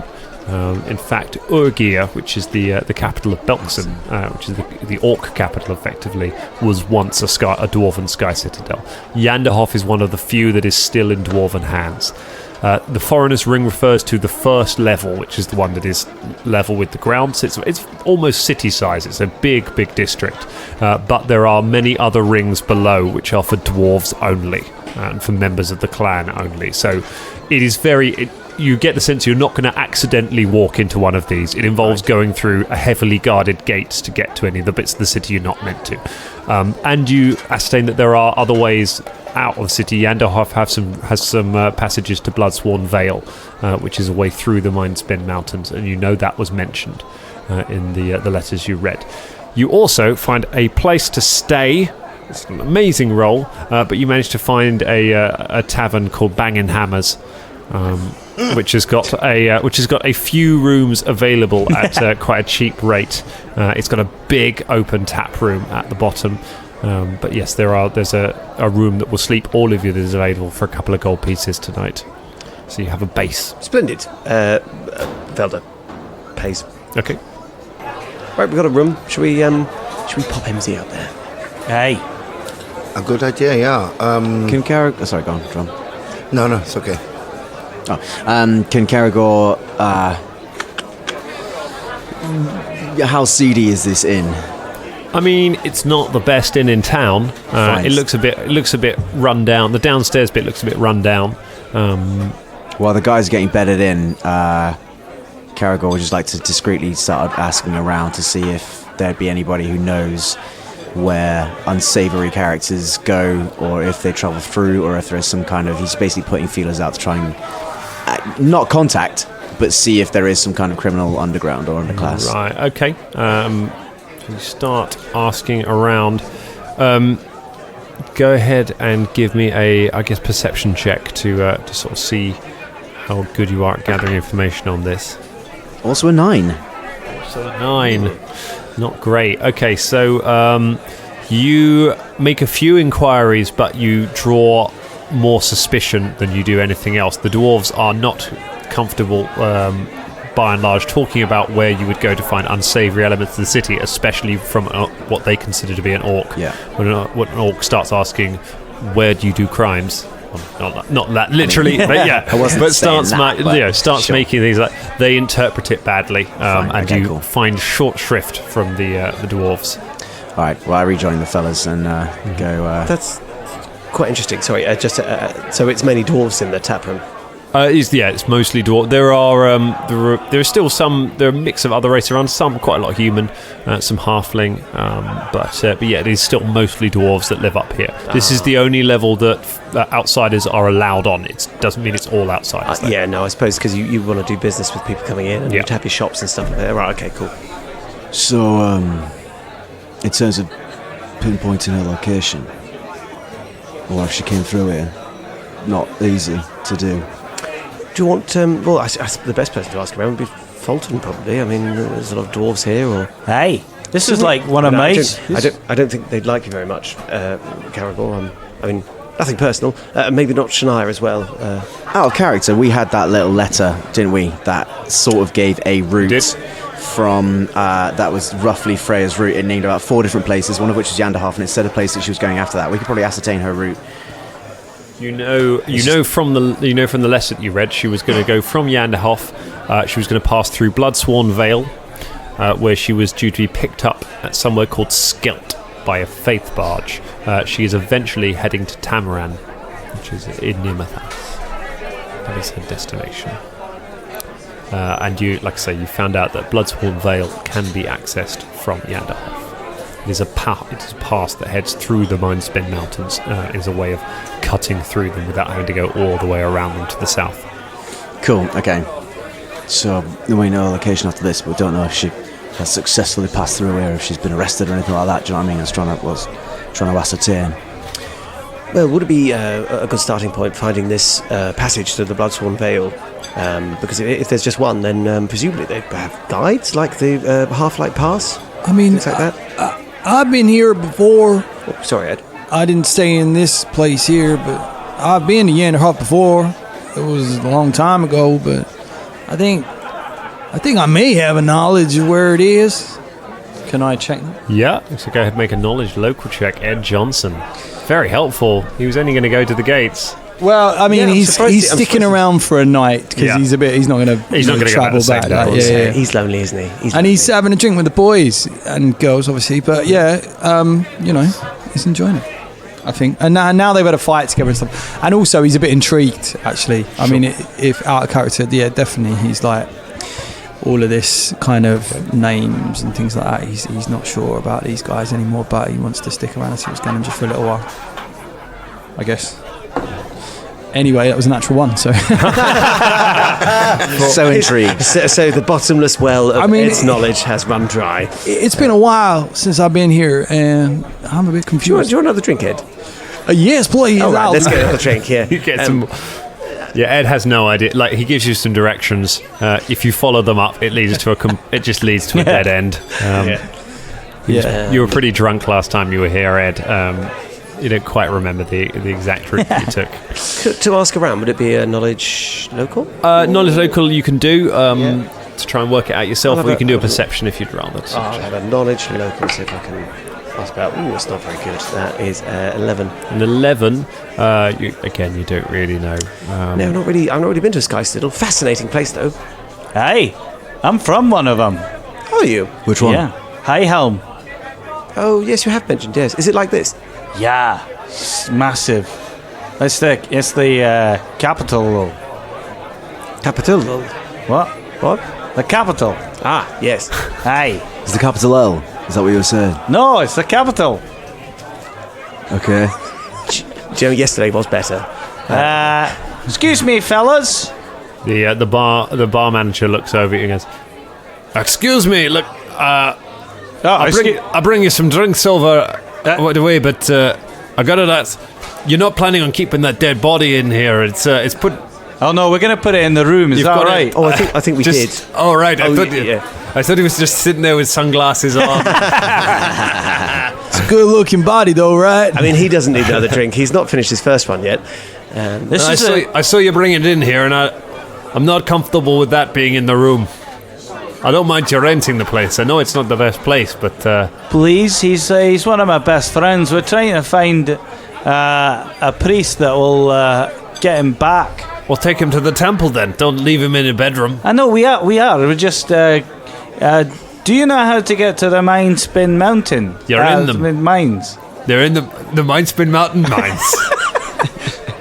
In fact, Urgia, which is the capital of Bugden, which is the orc capital, effectively, was once a dwarven sky citadel. Janderhoff is one of the few that is still in dwarven hands. The Foreigners' Ring refers to the first level, which is the one that is level with the ground. So it's almost city size. It's a big, big district. But there are many other rings below, which are for dwarves only, and for members of the clan only. So it is you get the sense you're not going to accidentally walk into one of these. It involves going through a heavily guarded gates to get to any of the bits of the city you're not meant to. And you ascertain that there are other ways out of the city. Janderhoff has some passages to Bloodsworn Vale, which is a way through the Mindspin Mountains, and you know that was mentioned in the letters you read. You also find a place to stay. It's an amazing roll, but you managed to find a tavern called Bangin' Hammers, which has got a few rooms available at quite a cheap rate. It's got a big open tap room at the bottom. But yes, there's a room that will sleep all of you that is available for a couple of gold pieces tonight. So you have a base. Splendid. Velder pays. Okay. Right, we've got a room. Should we pop MZ out there? Hey. A good idea, yeah. Can Karagor... sorry, go on, Drum. No, it's okay. Can Karagor... how seedy is this inn? I mean, it's not the best inn in town. It looks a bit run down. The downstairs bit looks a bit run down. While the guys are getting bedded in, Karagor would just like to discreetly start asking around to see if there'd be anybody who knows where unsavory characters go, or if they travel through, or if there is some kind of... He's basically putting feelers out to try and not contact, but see if there is some kind of criminal underground or underclass. Right, okay. You start asking around. Go ahead and give me a, I guess, perception check to sort of see how good you are at gathering information on this. Also a 9. So a 9. Not great. Okay, so you make a few inquiries, but you draw more suspicion than you do anything else. The dwarves are not comfortable, by and large, talking about where you would go to find unsavoury elements of the city, especially from what they consider to be an orc. Yeah. When an orc starts asking, where do you do crimes? Well, not that literally, but yeah. But starts making these, like, they interpret it badly, and find short shrift from the dwarves. All right. Well, I rejoin the fellas and go. That's quite interesting. Sorry, so it's mainly dwarves in the tap room. It's mostly dwarf. There are still some. There are a mix of other races around. Some quite a lot of human, some halfling. But yeah, it is still mostly dwarves that live up here. This is the only level that outsiders are allowed on. It doesn't mean it's all outsiders. Yeah, no, I suppose because you want to do business with people coming in, and you'd have your shops and stuff like that. Right, okay, cool. So, in terms of pinpointing her location, or if she came through here, not easy to do. Do you want? Well, the best person to ask around would be Fulton, probably. I mean, there's a lot of dwarves here. Or Hey, this is like one of my. I don't think they'd like you very much, Karagor. I mean, nothing personal. Maybe not Shania as well. Out of character, we had that little letter, didn't we? That sort of gave a route from that was roughly Freya's route. It named about 4 different places, one of which was Janderhoff, and it said a place that she was going after that. We could probably ascertain her route. You know from the letter that you read, she was going to go from Janderhoff. She was going to pass through Bloodsworn Vale, where she was due to be picked up at somewhere called Skelt by a faith barge. She is eventually heading to Tamaran, which is in Nimathas. That is her destination. And you, like I say, you found out that Bloodsworn Vale can be accessed from Janderhoff. It is a pass that heads through the Mindspin Mountains. It is a way of cutting through them without having to go all the way around them to the south. Cool, okay. So, we know her location after this, but we don't know if she has successfully passed through here, if she's been arrested or anything like that. Do you know what I mean? I was trying to ascertain. Well, would it be a good starting point finding this passage to the Bloodsworn Vale? Because if there's just one, then presumably they have guides like the Half-Light Pass. I mean, things like that. I've been here before. Oh, sorry, Ed. I didn't stay in this place here, but I've been to Janderhoff before. It was a long time ago, but I think I may have a knowledge of where it is. Can I check that? Yeah, so go ahead and make a knowledge local check. Ed Johnson. Very helpful. He was only going to go to the gates. Well, I mean, he's sticking around for a night because he's not going to travel back. He's lonely, isn't he? He's having a drink with the boys and girls, obviously. But he's enjoying it, I think. And now they've had a fight together and stuff. And also, he's a bit intrigued, actually. I mean, if out of character, definitely. He's like all of this kind of names and things like that. He's not sure about these guys anymore, but he wants to stick around and see what's going on just for a little while, I guess. Anyway, that was a natural one, so... So intrigued. So the bottomless well of Ed's knowledge has run dry. It's been a while since I've been here, and I'm a bit confused. Do you want another drink, Ed? Yes, please. All right, let's get another drink, yeah. You get some... Yeah, Ed has no idea. Like, he gives you some directions. If you follow them up, it leads to it just leads to a dead end. You were pretty drunk last time you were here, Ed. You don't quite remember the exact route you took. To ask around, would it be a knowledge local? Knowledge local you can do to try and work it out yourself, or you can do a perception if you'd rather. I'll have a knowledge local, see if I can ask about. Ooh, it's not very good. That is 11. An 11, you don't really know. No, not really. I've not really been to Sky Stiddle. Fascinating place, though. Hey, I'm from one of them. Are you? Which one? Yeah, Highhelm. Oh, yes, you have mentioned, yes. Is it like this? Yeah, it's massive. It's the capital. Capital? What? The capital. Ah, yes. Hey. Is the capital L? Is that what you were saying? No, it's the capital. Okay. Do you know, yesterday was better. Excuse me, fellas. The bar manager looks over at you and goes, "Excuse me, look, I bring you some drinks over the way, but I got it at. You're not planning on keeping that dead body in here. It's put. Oh no, we're gonna put it in the room. Is that right? Oh, I think we did. Oh right, I thought he was just sitting there with sunglasses on. It's a good-looking body, though, right? I mean, he doesn't need another drink. He's not finished his first one yet. I saw you bring it in here, and I'm not comfortable with that being in the room. I don't mind you renting the place. I know it's not the best place, but... Please, he's one of my best friends. We're trying to find a priest that will get him back. We'll take him to the temple then. Don't leave him in a bedroom. I know, we are. We're just... do you know how to get to the Mindspin Mountain? You're in them. Mines. They're in the Mindspin Mountain mines.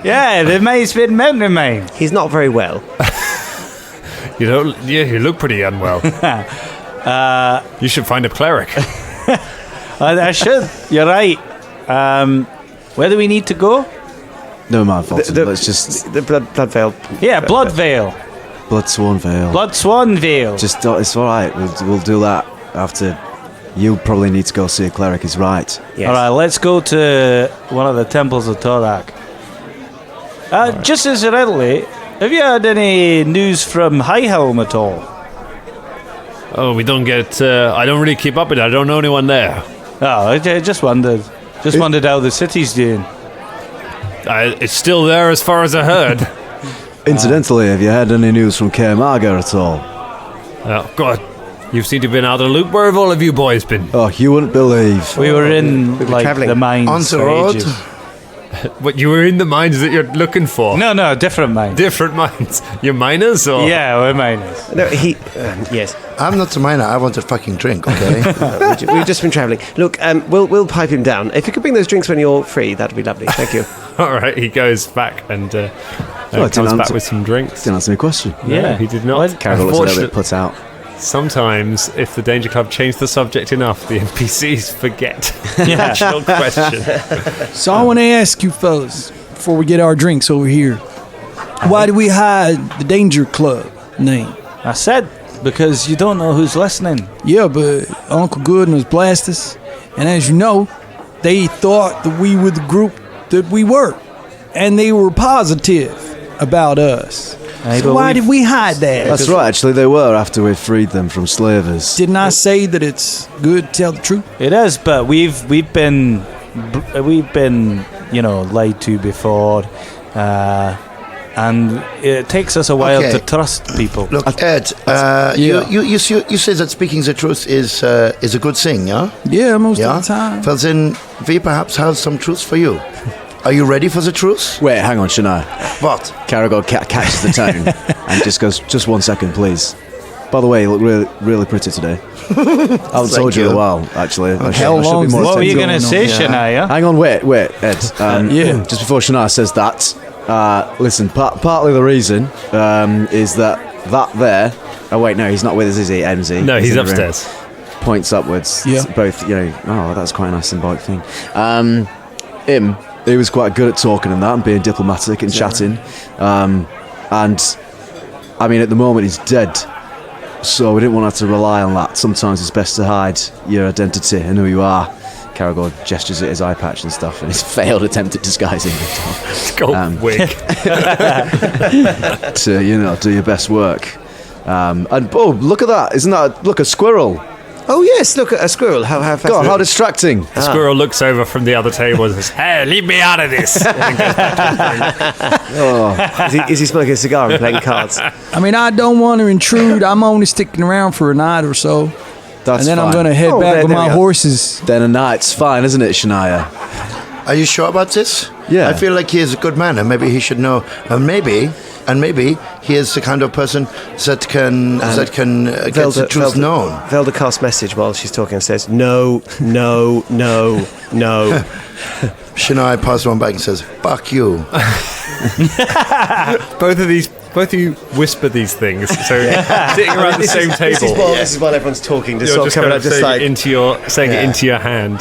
Yeah, the Mindspin Mountain mine. He's not very well. You look pretty unwell. You should find a cleric. I should. You're right. Where do we need to go? No man, Fulton. Let's just the Blood Vale. Yeah, Blood Vale. Bloodsworn Vale. Bloodsworn Vale. Just it's all right. We'll do that. after you probably need to go see a cleric is right. Yes. All right, let's go to one of the temples of Torak. Just incidentally, have you had any news from Highhelm at all? Oh, we don't get... I don't really keep up with it. I don't know anyone there. Oh, I just wondered. Just wondered how the city's doing. It's still there as far as I heard. Incidentally, have you had any news from Karagor at all? Oh, God. You seem to have been out of the loop. Where have all of you boys been? Oh, you wouldn't believe. We were in like travelling. the mines On the for road. ages. What, you were in the mines that you're looking for? No, different mines. Different mines. You're miners, or...? Yeah, we're miners. No, yes. I'm not a miner. I want a fucking drink, okay? We've just been travelling. Look, we'll pipe him down. If you could bring those drinks when you're free, that'd be lovely. Thank you. All right, he goes back and didn't comes back answer- with some drinks. Didn't answer my question. Yeah, he did not. Karagor looks a little bit put out. Sometimes, if the Danger Club change the subject enough, the NPCs forget the actual question. So I want to ask you fellas, before we get our drinks over here, why do we hide the Danger Club name? I said because you don't know who's listening. Yeah, but Uncle Gooden was blast us, and as you know, they thought that we were the group that we were, and they were positive about us. Hey, So but why we've- did we hide that? That's right, actually, they were after we freed them from slavers. Didn't I say that it's good to tell the truth? It is, but we've been lied to before, and it takes us a while Okay. to trust people. Look, Ed, you say that speaking the truth is a good thing, yeah? Yeah, most Yeah? of the time. Well, then we perhaps have some truth for you. Are you ready for the truth? Wait, hang on, Shania. What? Karagor catches the tone and just goes, just 1 second, please. By the way, you look really, really pretty today. I haven't told you in a while, actually. I should long be more What were you attentive. going to say, Shania? Hang on, wait, Ed. Yeah. Just before Shania says that, listen, partly the reason is that there... Oh, wait, no, he's not with us, is he, MZ? No, he's in the room. upstairs. Points upwards. Yeah. It's both, that's quite a nice symbolic thing. He was quite good at talking and that and being diplomatic and chatting. And, I mean, at the moment he's dead. So we didn't want to have to rely on that. Sometimes it's best to hide your identity and who you are. Karagor gestures at his eye patch and stuff and his failed attempt at disguising Gold wig. to, do your best work. And, oh, look at that. Isn't that, look, a squirrel. Oh, yes, look at a squirrel. How God, fascinating. how distracting. The squirrel looks over from the other table and says, "Hey, leave me out of this." Is he smoking a cigar and playing cards? I mean, I don't want to intrude. I'm only sticking around for a night or so. That's And then I'm fine. going to head Oh, back there with we my go. horses. Then a night's fine, isn't it, Shania? Are you sure about this? Yeah. I feel like he is a good man, and maybe he should know. And maybe he is the kind of person that can get the truth known. Velder casts message while she's talking and says, "No, no, no, no." Shania passes one back and says, "Fuck you." Both of you whisper these things. So sitting around the same table. This is while everyone's talking. Just You're sort of just coming kind up, of just saying, like, it into your hand.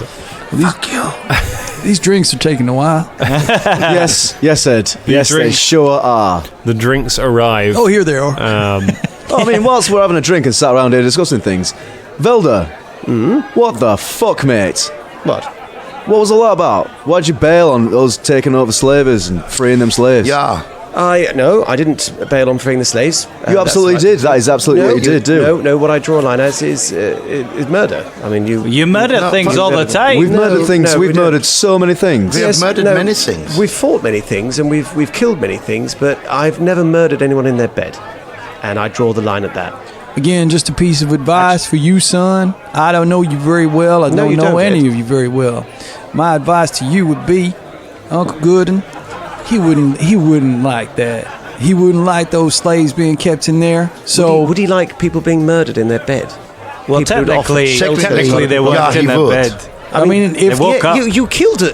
These drinks are taking a while. Yes, Ed. Yes, they drink. sure are. The drinks arrive. Oh, here they are. I mean, whilst we're having a drink and sat around here discussing things, Velder, what the fuck, mate? what? What was all that about? Why'd you bail on us taking over slavers and freeing them slaves? Yeah. I didn't bail on freeing the slaves. You absolutely did. That is absolutely what you did do. No, what I draw a line as is murder. I mean, You murder No, things fuck all the that. time. We've murdered things. no, we We've don't. murdered so many things. We have murdered many things. We've fought many things and we've killed many things, but I've never murdered anyone in their bed. And I draw the line at that. Again, just a piece of advice for you, son. I don't know you very well. I No, don't you know don't, any Ed. of you very well. My advice to you would be, Uncle Gooden, he wouldn't like that. He wouldn't like those slaves being kept in there. So Would he like people being murdered in their bed? Well, People who'd offered technically shelter. they weren't Yeah, in he their would. bed. I mean, if They woke up. You killed the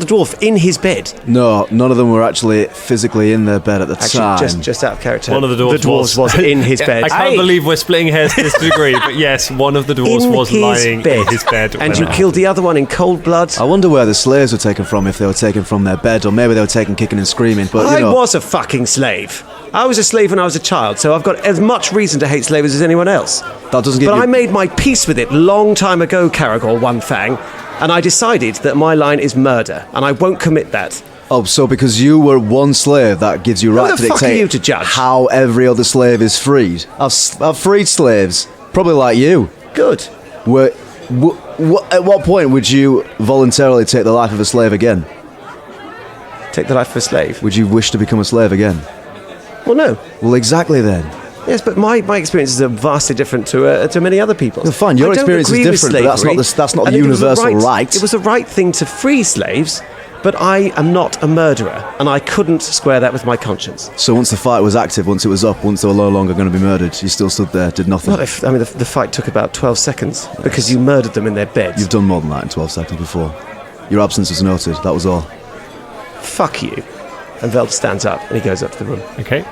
dwarf in his bed. No, none of them were actually physically in their bed at the time. Actually, just out of character. One of the dwarves was in his bed. I can't believe we're splitting hairs to this degree, but yes, one of the dwarves in was his lying bed. in his bed. And when you that killed the other one in cold blood. I wonder where the slaves were taken from, if they were taken from their bed, or maybe they were taken kicking and screaming, but, I you know... was a fucking slave. I was a slave when I was a child, so I've got as much reason to hate slavery as anyone else. That doesn't give But you... I made my peace with it long time ago, Karagor One Fang, and I decided that my line is murder, and I won't commit that. Oh, so because you were one slave, that gives you right Who to the fuck are dictate you to judge? how every other slave is freed. I've freed slaves, probably like you. Good. At what point would you voluntarily take the life of a slave again? Take the life of a slave? Would you wish to become a slave again? Well, no. Well, exactly then. Yes, but my experiences are vastly different to many other people's. Well, fine, your I don't experience is agree with different, but slavery, that's not the and it was universal right. It was the right thing to free slaves, but I am not a murderer, and I couldn't square that with my conscience. So once the fight was active, once it was up, once they were no longer going to be murdered, you still stood there, did nothing. Well, the fight took about 12 seconds, because you murdered them in their beds. You've done more than that in 12 seconds before. Your absence was noted, that was all. Fuck you. And Velder stands up, and he goes up to the room. Okay.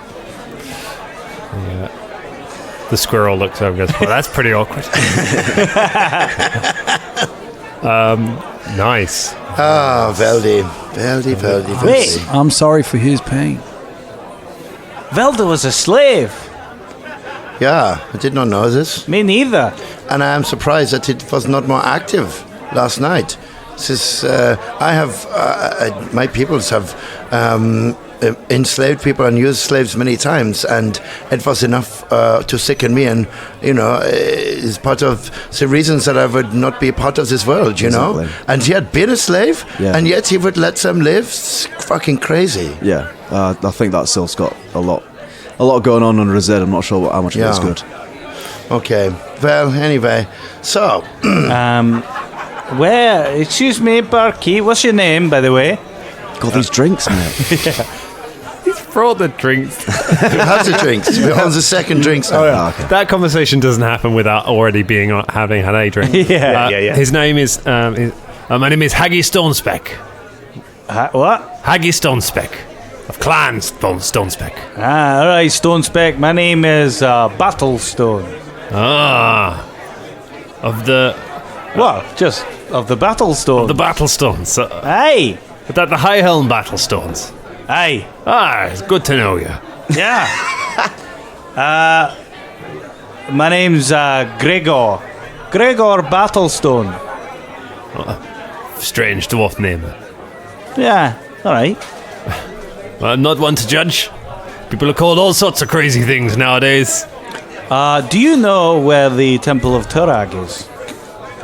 The squirrel looks over and goes, well, that's pretty awkward. Nice. Ah, Veldy. Wait. I'm sorry for his pain. Velder was a slave. Yeah, I did not know this. Me neither. And I am surprised that it was not more active last night. Since I have, my peoples have enslaved people and used slaves many times, and it was enough to sicken me, and is part of the reasons that I would not be part of this world, you know. And he had been a slave, and yet he would let them live. It's fucking crazy. Yeah, I think that Sylph's got a lot going on under his head. I'm not sure how much of it's good. Okay, well, anyway, so excuse me, barkeep, what's your name, by the way? God, these drinks, mate. He's brought the drinks. who has the drinks? We're on the second drinks now. Oh, yeah. Okay. That conversation doesn't happen without already having had a drink. Yeah. His name is my name is Haggy Stonespeck. What? Haggy Stonespeck of Clan Stonespeck. All right, Stonespeck. My name is Battlestone. Of the What? Just of the Battlestone. the Battlestones. Hey. The High Helm Battlestones. Hey. It's good to know you. Yeah. My name's Gregor. Gregor Battlestone. Strange dwarf name. Yeah. All right. I'm not one to judge. People are called all sorts of crazy things nowadays. Do you know where the Temple of Turag is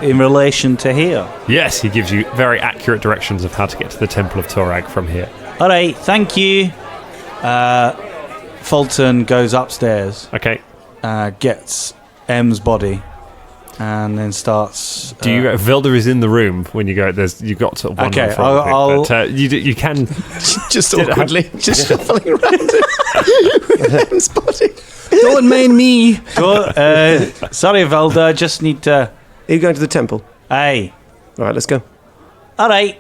in relation to here? Yes, he gives you very accurate directions of how to get to the Temple of Torag from here. All right, thank you. Fulton goes upstairs. Okay. Gets M's body, and then starts. Do you? Velder is in the room when you go. You've got sort of one. Okay, you can just awkwardly, just shuffling around with M's body. Don't mind me. Sorry, Velder. I just need to. Are you going to the temple? Aye. All right, let's go. All right.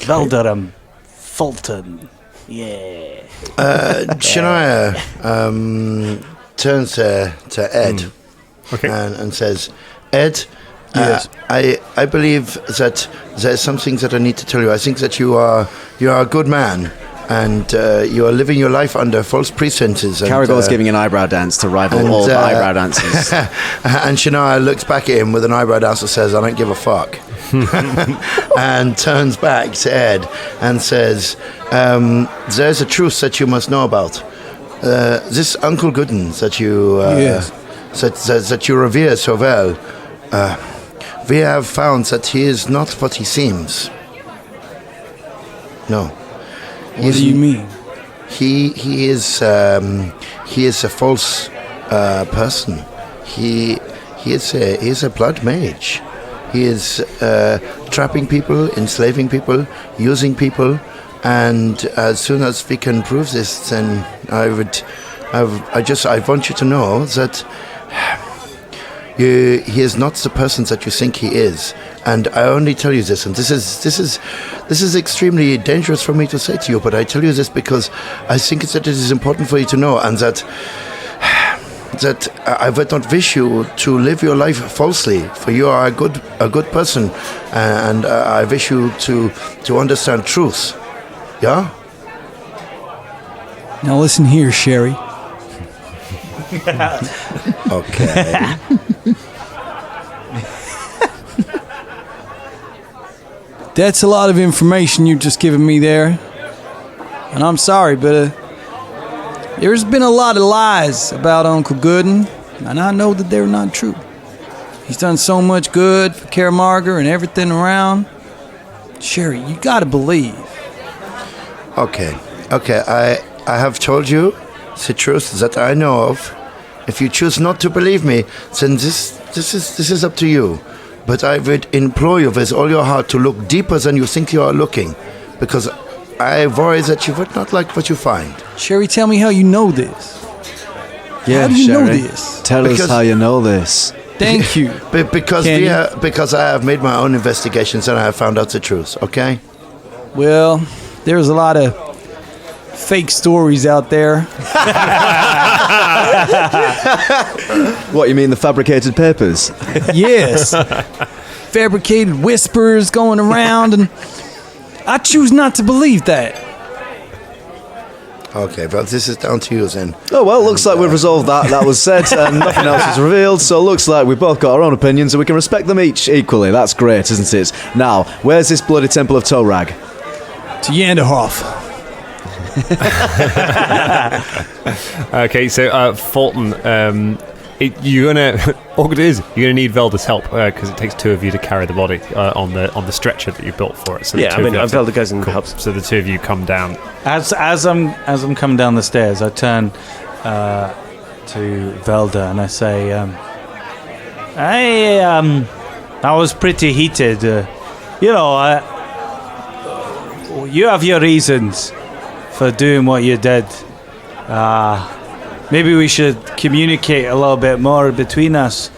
Velder and Fulton. Yeah. Shania turns to Ed and says, Ed, Yes. I believe that there's some things that I need to tell you. I think that you are a good man, and you are living your life under false pretenses. Karagor's giving an eyebrow dance to rival all the eyebrow dances. And Shania looks back at him with an eyebrow dance that says, I don't give a fuck. And turns back to Ed and says, there's a truth that you must know about. This Uncle Gooden that you that you revere so well, we have found that he is not what he seems. No. What do you mean? He is a false person. He is a blood mage. He is trapping people, enslaving people, using people, and as soon as we can prove this, then I want you to know that he is not the person that you think he is. And I only tell you this, and this is extremely dangerous for me to say to you, but I tell you this because I think that it is important for you to know, and that I would not wish you to live your life falsely, for you are a good person, and I wish you to understand truth. Yeah? Now listen here, Sherry. Okay. That's a lot of information you've just given me there. And I'm sorry, but there's been a lot of lies about Uncle Gooden, and I know that they're not true. He's done so much good for Karagor and everything around. Sherry, you gotta believe. Okay. I have told you the truth that I know of. If you choose not to believe me, then this is up to you. But I would implore you with all your heart to look deeper than you think you are looking, because I worry that you would not like what you find. Sherry, tell me how you know this. Yeah, how do you know Sherry, this? Tell us how you know this. Thank you. Because I have made my own investigations and I have found out the truth, okay? Well, there's a lot of fake stories out there. What, you mean the fabricated papers? Yes. Fabricated whispers going around, and I choose not to believe that. Okay, well, this is down to you then. Oh, well, looks like we've resolved that. That was said, and nothing else is revealed, so looks like we've both got our own opinions, and we can respect them each equally. That's great, isn't it? Now, where's this bloody Temple of Torag? To Janderhoff. Okay, so Fulton, you're gonna need Velder's help because it takes two of you to carry the body on the stretcher that you built for it. So Velder goes and helps. So the two of you come down. As I'm coming down the stairs, I turn to Velder and I say, I was pretty heated. You have your reasons for doing what you did. Maybe we should communicate a little bit more between us.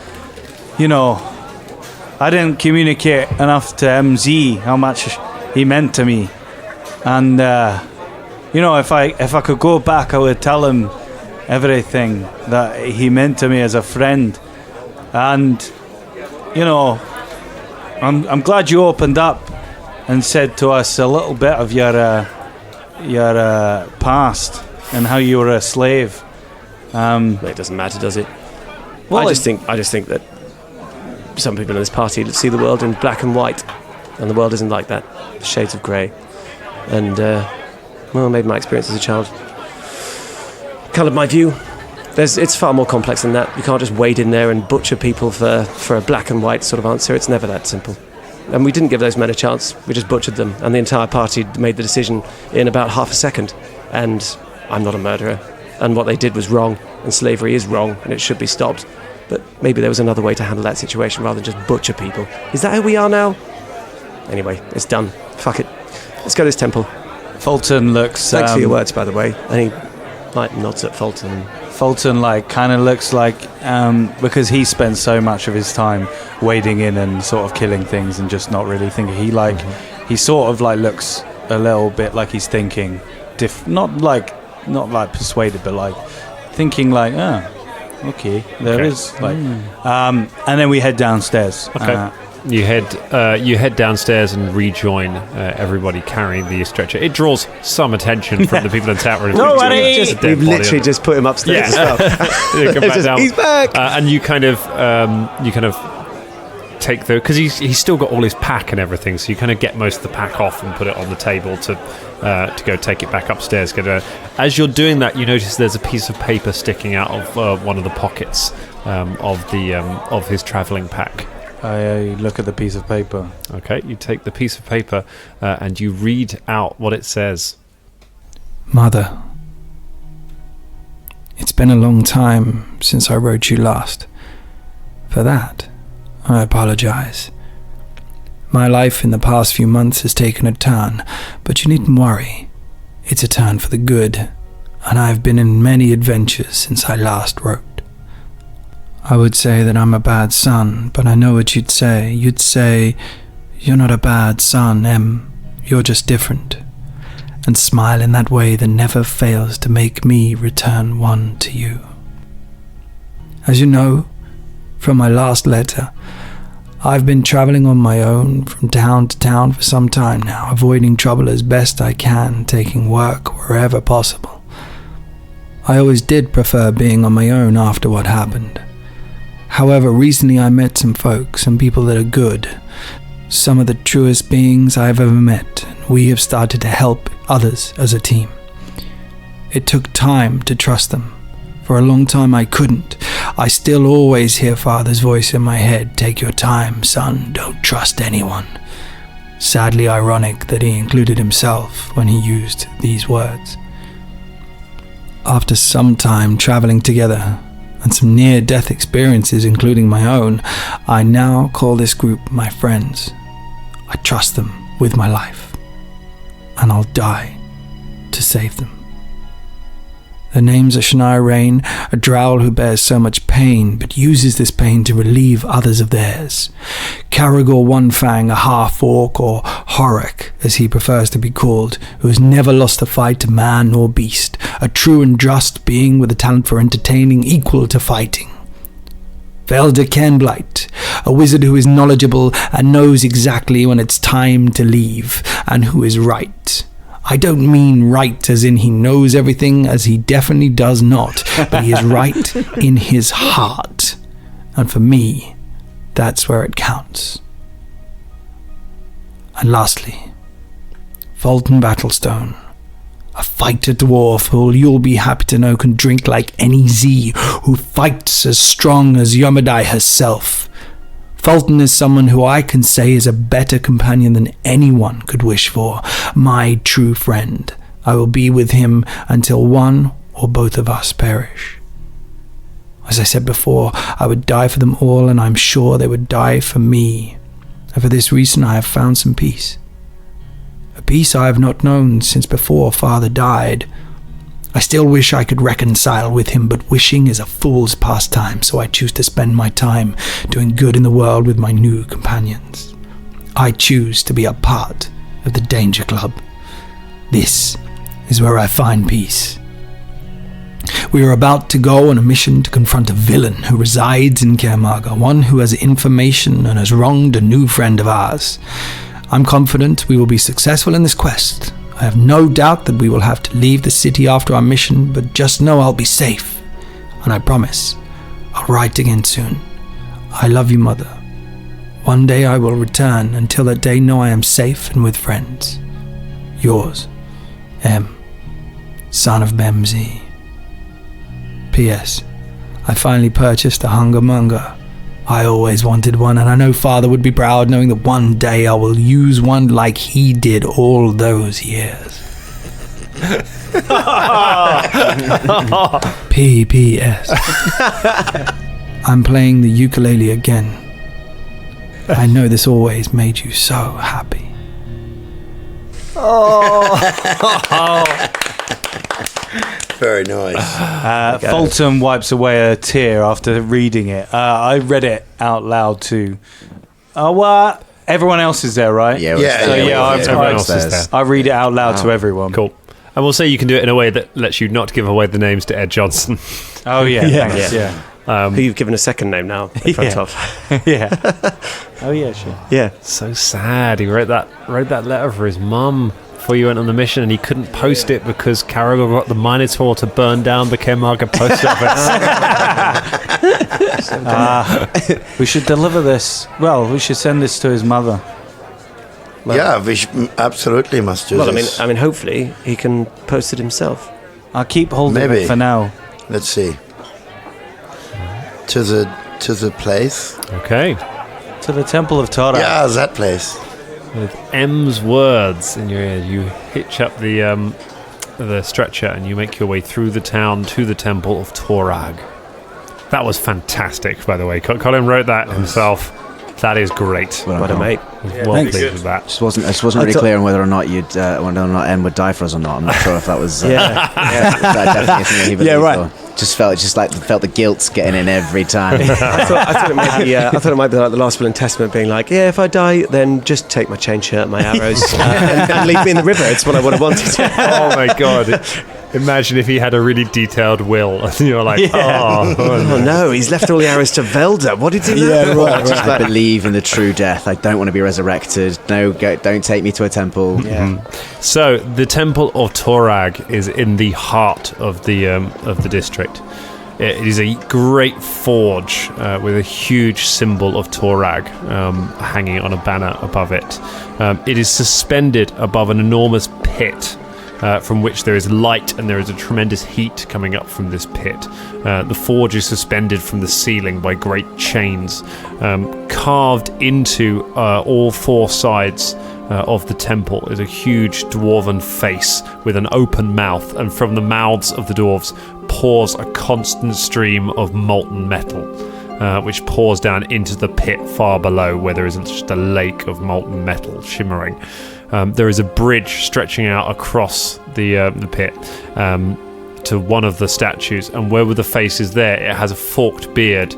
I didn't communicate enough to MZ how much he meant to me. And, if I could go back, I would tell him everything that he meant to me as a friend. And, I'm glad you opened up and said to us a little bit of your past and how you were a slave. It doesn't matter, does it? Well, I just think that some people in this party see the world in black and white, and the world isn't like that. Shades of grey. And maybe my experience as a child coloured my view. It's far more complex than that. You can't just wade in there and butcher people for a black and white sort of answer. It's never that simple. And we didn't give those men a chance. We just butchered them, and the entire party made the decision in about half a second. And I'm not a murderer, and what they did was wrong, and slavery is wrong, and it should be stopped. But maybe there was another way to handle that situation rather than just butcher people. Is that how we are now? Anyway, it's done. Fuck it. Let's go to this temple. Fulton looks... Thanks for your words, by the way. And he nods at Fulton. Fulton kind of looks like, because he spent so much of his time wading in and sort of killing things and just not really thinking. He sort of looks a little bit like he's thinking, not like persuaded, but thinking okay, there is and then we head downstairs. Okay. You head downstairs and rejoin everybody carrying the stretcher. It draws some attention from the people in the tower. We've literally just put him upstairs as well. He's back. And you kind of take because he's still got all his pack and everything. So you kind of get most of the pack off and put it on the table to go take it back upstairs. As you're doing that, you notice there's a piece of paper sticking out of one of the pockets of his travelling pack. I look at the piece of paper. Okay, you take the piece of paper and you read out what it says. Mother, it's been a long time since I wrote you last. For that, I apologize. My life in the past few months has taken a turn, but you needn't worry. It's a turn for the good, and I've been in many adventures since I last wrote. I would say that I'm a bad son, but I know what you'd say. You'd say, you're not a bad son, Em. You're just different. And smile in that way that never fails to make me return one to you. As you know, from my last letter, I've been traveling on my own from town to town for some time now, avoiding trouble as best I can, taking work wherever possible. I always did prefer being on my own after what happened. However, recently I met some folks, some people that are good, some of the truest beings I've ever met, and we have started to help others as a team. It took time to trust them. For a long time I couldn't. I still always hear Father's voice in my head, "Take your time, son, don't trust anyone." Sadly ironic that he included himself when he used these words. After some time traveling together, and some near-death experiences including my own, I now call this group my friends. I trust them with my life, and I'll die to save them. Their names are Shania Rain, a drow who bears so much pain, but uses this pain to relieve others of theirs. Karagor One Fang, a half-orc, or Horik, as he prefers to be called, who has never lost a fight to man nor beast, a true and just being with a talent for entertaining equal to fighting. Velder Kenblight, a wizard who is knowledgeable and knows exactly when it's time to leave, and who is right. I don't mean right as in he knows everything, as he definitely does not, but he is right in his heart. And for me, that's where it counts. And lastly, Fulton Battlestone, a fighter dwarf who you'll be happy to know can drink like any Z, who fights as strong as Yomadai herself. Fulton is someone who I can say is a better companion than anyone could wish for. My true friend. I will be with him until one or both of us perish. As I said before, I would die for them all, and I'm sure they would die for me. And for this reason I have found some peace. A peace I have not known since before Father died. I still wish I could reconcile with him, but wishing is a fool's pastime, so I choose to spend my time doing good in the world with my new companions. I choose to be a part of the Danger Club. This is where I find peace. We are about to go on a mission to confront a villain who resides in Karagor, one who has information and has wronged a new friend of ours. I'm confident we will be successful in this quest. I have no doubt that we will have to leave the city after our mission, but just know I'll be safe. And I promise, I'll write again soon. I love you, Mother. One day I will return. Until that day, know I am safe and with friends. Yours, M, son of Memzi. P.S. I finally purchased a Hungermonger. I always wanted one, and I know Father would be proud knowing that one day I will use one like he did all those years. P.P.S. I'm playing the ukulele again. I know this always made you so happy. Very nice. Fulton wipes away a tear after reading it. I read it out loud too. Everyone else is there, right? Yeah. Everyone else is there. I read it out loud to everyone. Cool. And we'll say you can do it in a way that lets you not give away the names to Ed Johnson. Oh yeah, thanks. Yeah. Who you've given a second name now in front of. Yeah. Oh yeah, sure. Yeah. So sad. He wrote that letter for his mum before you went on the mission, and he couldn't post it because Karagor got the Minotaur to burn down the Karagor post office. We should deliver this. Well, we should send this to his mother. Yeah, we absolutely must do this. I mean, hopefully he can post it himself. I'll keep holding it for now. Let's see. To the place. Okay. To the Temple of Tara. Yeah, that place. With M's words in your ear, you hitch up the stretcher and you make your way through the town to the Temple of Torag. That was fantastic, by the way. Colin wrote that himself. That is great. What a mate. Well pleased with that. I just wasn't really clear on whether or not M would die for us or not. I'm not sure if that was. That definitely something he believed. Right. Just felt the guilt getting in every time. I thought it might be like the last will and testament, being like, yeah, if I die, then just take my chain shirt, my arrows, and leave me in the river. It's what I would have wanted. Oh my god. Imagine if he had a really detailed will, and you're like, oh no, he's left all the arrows to Velder. What did he do? I believe in the true death. I don't want to be resurrected. No, don't take me to a temple. Yeah. So the Temple of Torag is in the heart of the district. It is a great forge with a huge symbol of Torag hanging on a banner above it. It is suspended above an enormous pit from which there is light and there is a tremendous heat coming up from this pit. The forge is suspended from the ceiling by great chains. Carved into all four sides of the temple is a huge dwarven face with an open mouth, and from the mouths of the dwarves pours a constant stream of molten metal, which pours down into the pit far below, where there is just a lake of molten metal shimmering. There is a bridge stretching out across the pit to one of the statues, and where the face is there, it has a forked beard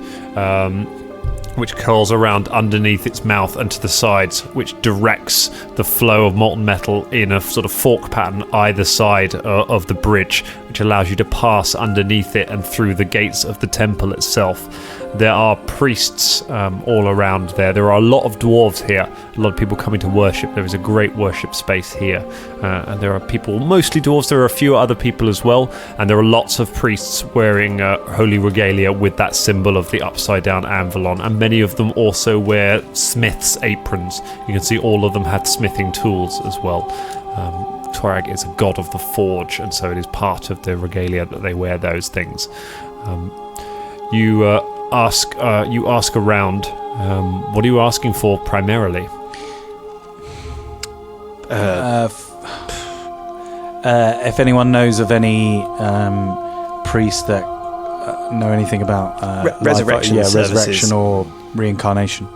which curls around underneath its mouth and to the sides, which directs the flow of molten metal in a sort of fork pattern either side of the bridge, which allows you to pass underneath it and through the gates of the temple itself. There are priests all around there. There are a lot of dwarves here, a lot of people coming to worship. There is a great worship space here, and there are people, mostly dwarves. There are a few other people as well, and there are lots of priests wearing holy regalia with that symbol of the upside down anvil on, and many of them also wear smith's aprons. You can see all of them have smithing tools as well. Torag is a god of the forge, and so it is part of their regalia that they wear those things. You ask around. What are you asking for primarily? If anyone knows of any priests that know anything about resurrection, resurrection or reincarnation.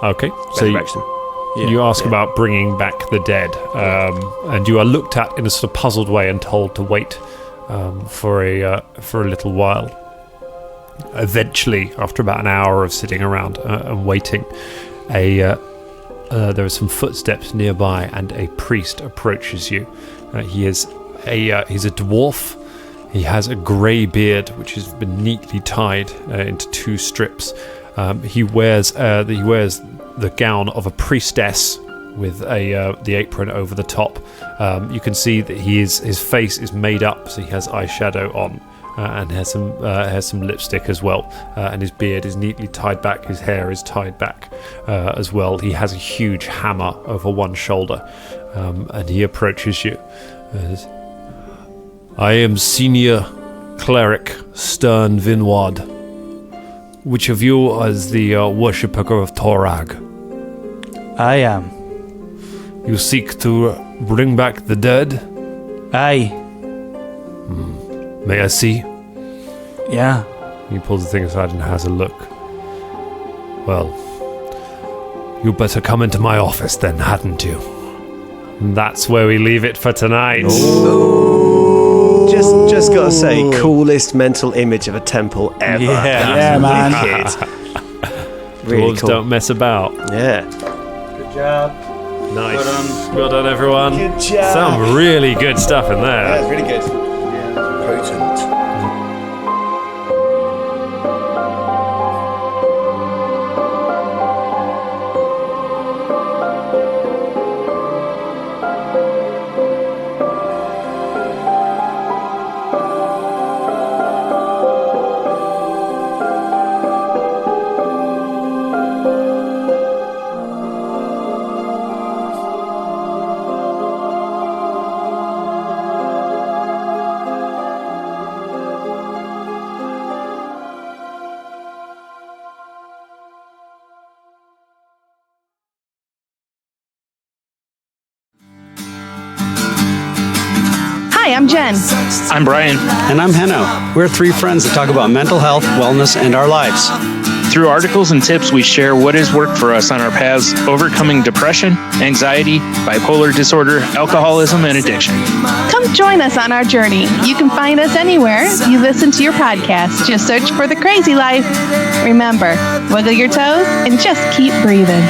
Okay, so you ask about bringing back the dead, and you are looked at in a sort of puzzled way and told to wait for a little while. Eventually, after about an hour of sitting around and waiting, there are some footsteps nearby, and a priest approaches you. He's a dwarf. He has a grey beard, which has been neatly tied into two strips. He wears the gown of a priestess with the apron over the top. You can see that his face is made up, so he has eyeshadow on. And has some lipstick as well, and his beard is neatly tied back. His hair is tied back as well. He has a huge hammer over one shoulder, and he approaches you. I am Senior Cleric Stern Vinward. Which of you is the worshipper of Torag? I am. You seek to bring back the dead? Aye. May I see? Yeah. He pulls the thing aside and has a look. Well, you better come into my office then, hadn't you? And that's where we leave it for tonight. Just gotta say, coolest mental image of a temple ever. Yeah, man. Really Dwarves cool. don't mess about. Yeah. Good job. Nice. Well done, everyone. Good job. Some really good stuff in there. Yeah, it's really good. Potent. Hi, I'm Jen. I'm Brian. And I'm Henno. We're three friends that talk about mental health, wellness, and our lives. Through articles and tips, we share what has worked for us on our paths overcoming depression, anxiety, bipolar disorder, alcoholism, and addiction. Come join us on our journey. You can find us anywhere you listen to your podcast. Just search for The Crazy Life. Remember, wiggle your toes and just keep breathing.